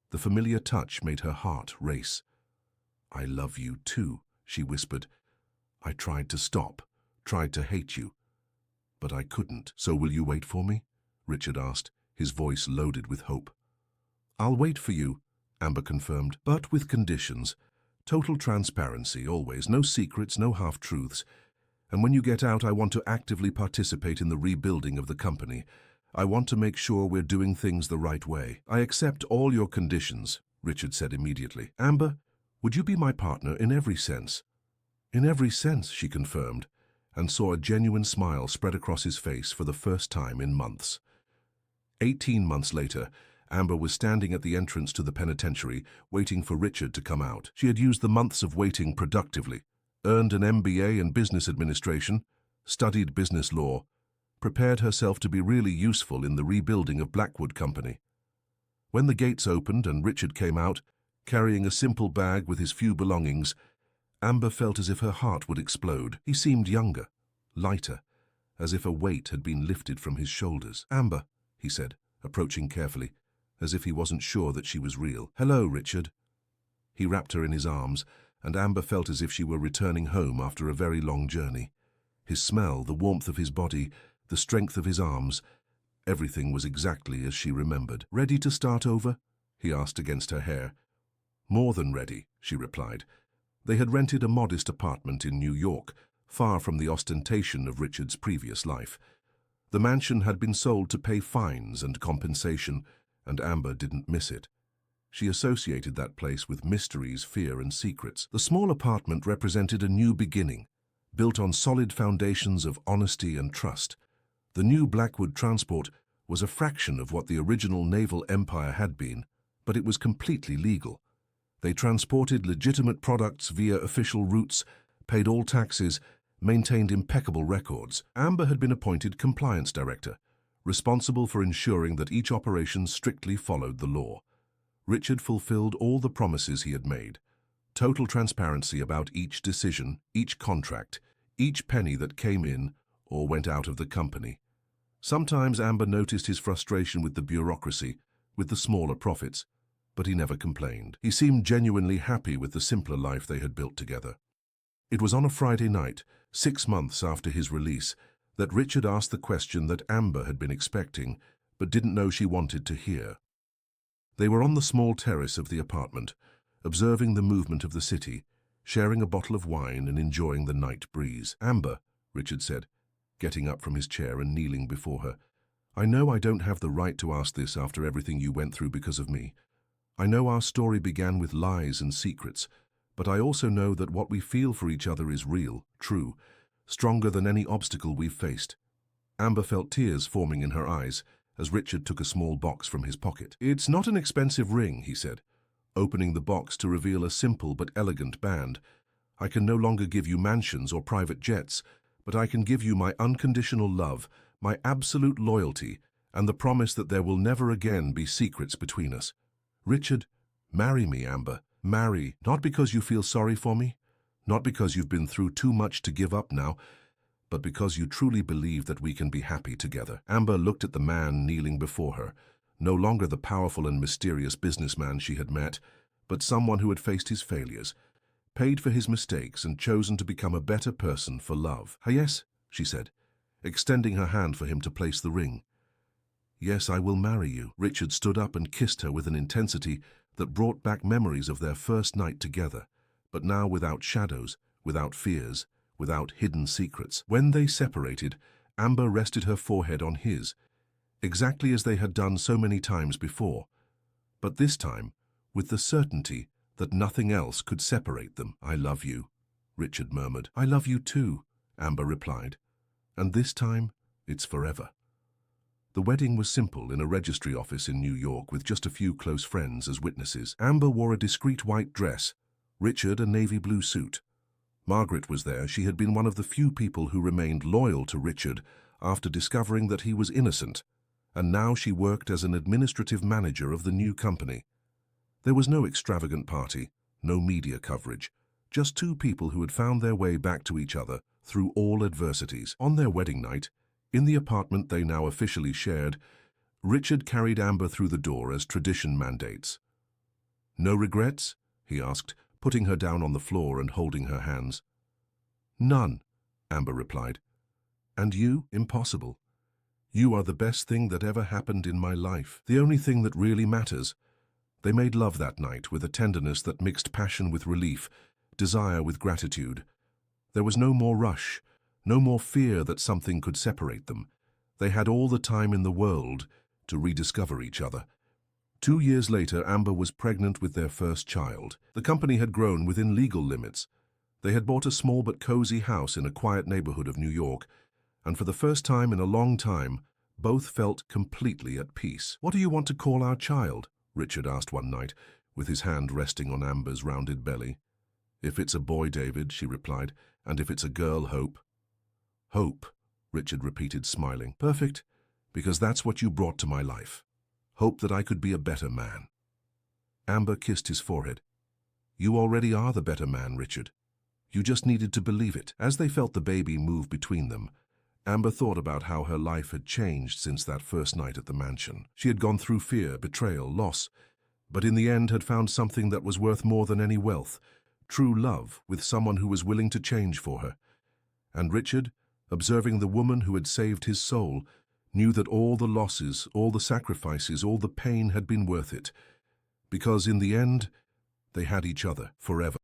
The familiar touch made her heart race. "I love you too," she whispered. "I tried to stop, tried to hate you, but I couldn't." "So will you wait for me?" Richard asked, his voice loaded with hope. "I'll wait for you," Amber confirmed, "but with conditions. Total transparency, always. No secrets, no half-truths. And when you get out, I want to actively participate in the rebuilding of the company. I want to make sure we're doing things the right way." "I accept all your conditions," Richard said immediately. "Amber, would you be my partner in every sense?" "In every sense," she confirmed, and saw a genuine smile spread across his face for the first time in months. 18 months later, Amber was standing at the entrance to the penitentiary, waiting for Richard to come out. She had used the months of waiting productively, earned an MBA in business administration, studied business law, prepared herself to be really useful in the rebuilding of Blackwood Company. When the gates opened and Richard came out, carrying a simple bag with his few belongings, Amber felt as if her heart would explode. He seemed younger, lighter, as if a weight had been lifted from his shoulders. "Amber," he said, approaching carefully, as if he wasn't sure that she was real. "Hello, Richard." He wrapped her in his arms, and Amber felt as if she were returning home after a very long journey. His smell, the warmth of his body, the strength of his arms, everything was exactly as she remembered. "Ready to start over?" he asked against her hair. "More than ready," she replied. They had rented a modest apartment in New York, far from the ostentation of Richard's previous life. The mansion had been sold to pay fines and compensation, and Amber didn't miss it. She associated that place with mysteries, fear, and secrets. The small apartment represented a new beginning, built on solid foundations of honesty and trust. The new Blackwood transport was a fraction of what the original naval empire had been, but it was completely legal. They transported legitimate products via official routes, paid all taxes, maintained impeccable records. Amber had been appointed compliance director, responsible for ensuring that each operation strictly followed the law. Richard fulfilled all the promises he had made. Total transparency about each decision, each contract, each penny that came in or went out of the company. Sometimes Amber noticed his frustration with the bureaucracy, with the smaller profits, but he never complained. He seemed genuinely happy with the simpler life they had built together. It was on a Friday night, 6 months after his release, that Richard asked the question that Amber had been expecting, but didn't know she wanted to hear. They were on the small terrace of the apartment, observing the movement of the city, sharing a bottle of wine and enjoying the night breeze. "Amber," Richard said, getting up from his chair and kneeling before her, "I know I don't have the right to ask this after everything you went through because of me. I know our story began with lies and secrets, but I also know that what we feel for each other is real, true, stronger than any obstacle we've faced." Amber felt tears forming in her eyes as Richard took a small box from his pocket. "It's not an expensive ring," he said, opening the box to reveal a simple but elegant band. "I can no longer give you mansions or private jets, but I can give you my unconditional love, my absolute loyalty, and the promise that there will never again be secrets between us. Richard, marry me, Amber. Marry, not because you feel sorry for me, not because you've been through too much to give up now, but because you truly believe that we can be happy together." Amber looked at the man kneeling before her, no longer the powerful and mysterious businessman she had met, but someone who had faced his failures, paid for his mistakes, and chosen to become a better person for love. "Yes," she said, extending her hand for him to place the ring. "Yes, I will marry you." Richard stood up and kissed her with an intensity that brought back memories of their first night together, but now without shadows, without fears, without hidden secrets. When they separated, Amber rested her forehead on his, exactly as they had done so many times before, but this time with the certainty that nothing else could separate them. "I love you," Richard murmured. "I love you too," Amber replied. "And this time, it's forever." The wedding was simple in a registry office in New York with just a few close friends as witnesses. Amber wore a discreet white dress, Richard a navy blue suit. Margaret was there. She had been one of the few people who remained loyal to Richard after discovering that he was innocent, and now she worked as an administrative manager of the new company. There was no extravagant party, no media coverage, just two people who had found their way back to each other through all adversities. On their wedding night, in the apartment they now officially shared, Richard carried Amber through the door as tradition mandates. "No regrets?" he asked, putting her down on the floor and holding her hands. "None," Amber replied. "And you? Impossible. You are the best thing that ever happened in my life. The only thing that really matters." They made love that night with a tenderness that mixed passion with relief, desire with gratitude. There was no more rush, no more fear that something could separate them. They had all the time in the world to rediscover each other. 2 years later, Amber was pregnant with their first child. The company had grown within legal limits. They had bought a small but cozy house in a quiet neighborhood of New York, and for the first time in a long time, both felt completely at peace. "What do you want to call our child?" Richard asked one night, with his hand resting on Amber's rounded belly. "If it's a boy, David," she replied, "and if it's a girl, Hope." "Hope," Richard repeated, smiling. "Perfect, because that's what you brought to my life. Hope that I could be a better man." Amber kissed his forehead. "You already are the better man, Richard. You just needed to believe it." As they felt the baby move between them, Amber thought about how her life had changed since that first night at the mansion. She had gone through fear, betrayal, loss, but in the end had found something that was worth more than any wealth, true love with someone who was willing to change for her. And Richard, observing the woman who had saved his soul, knew that all the losses, all the sacrifices, all the pain had been worth it, because in the end, they had each other forever.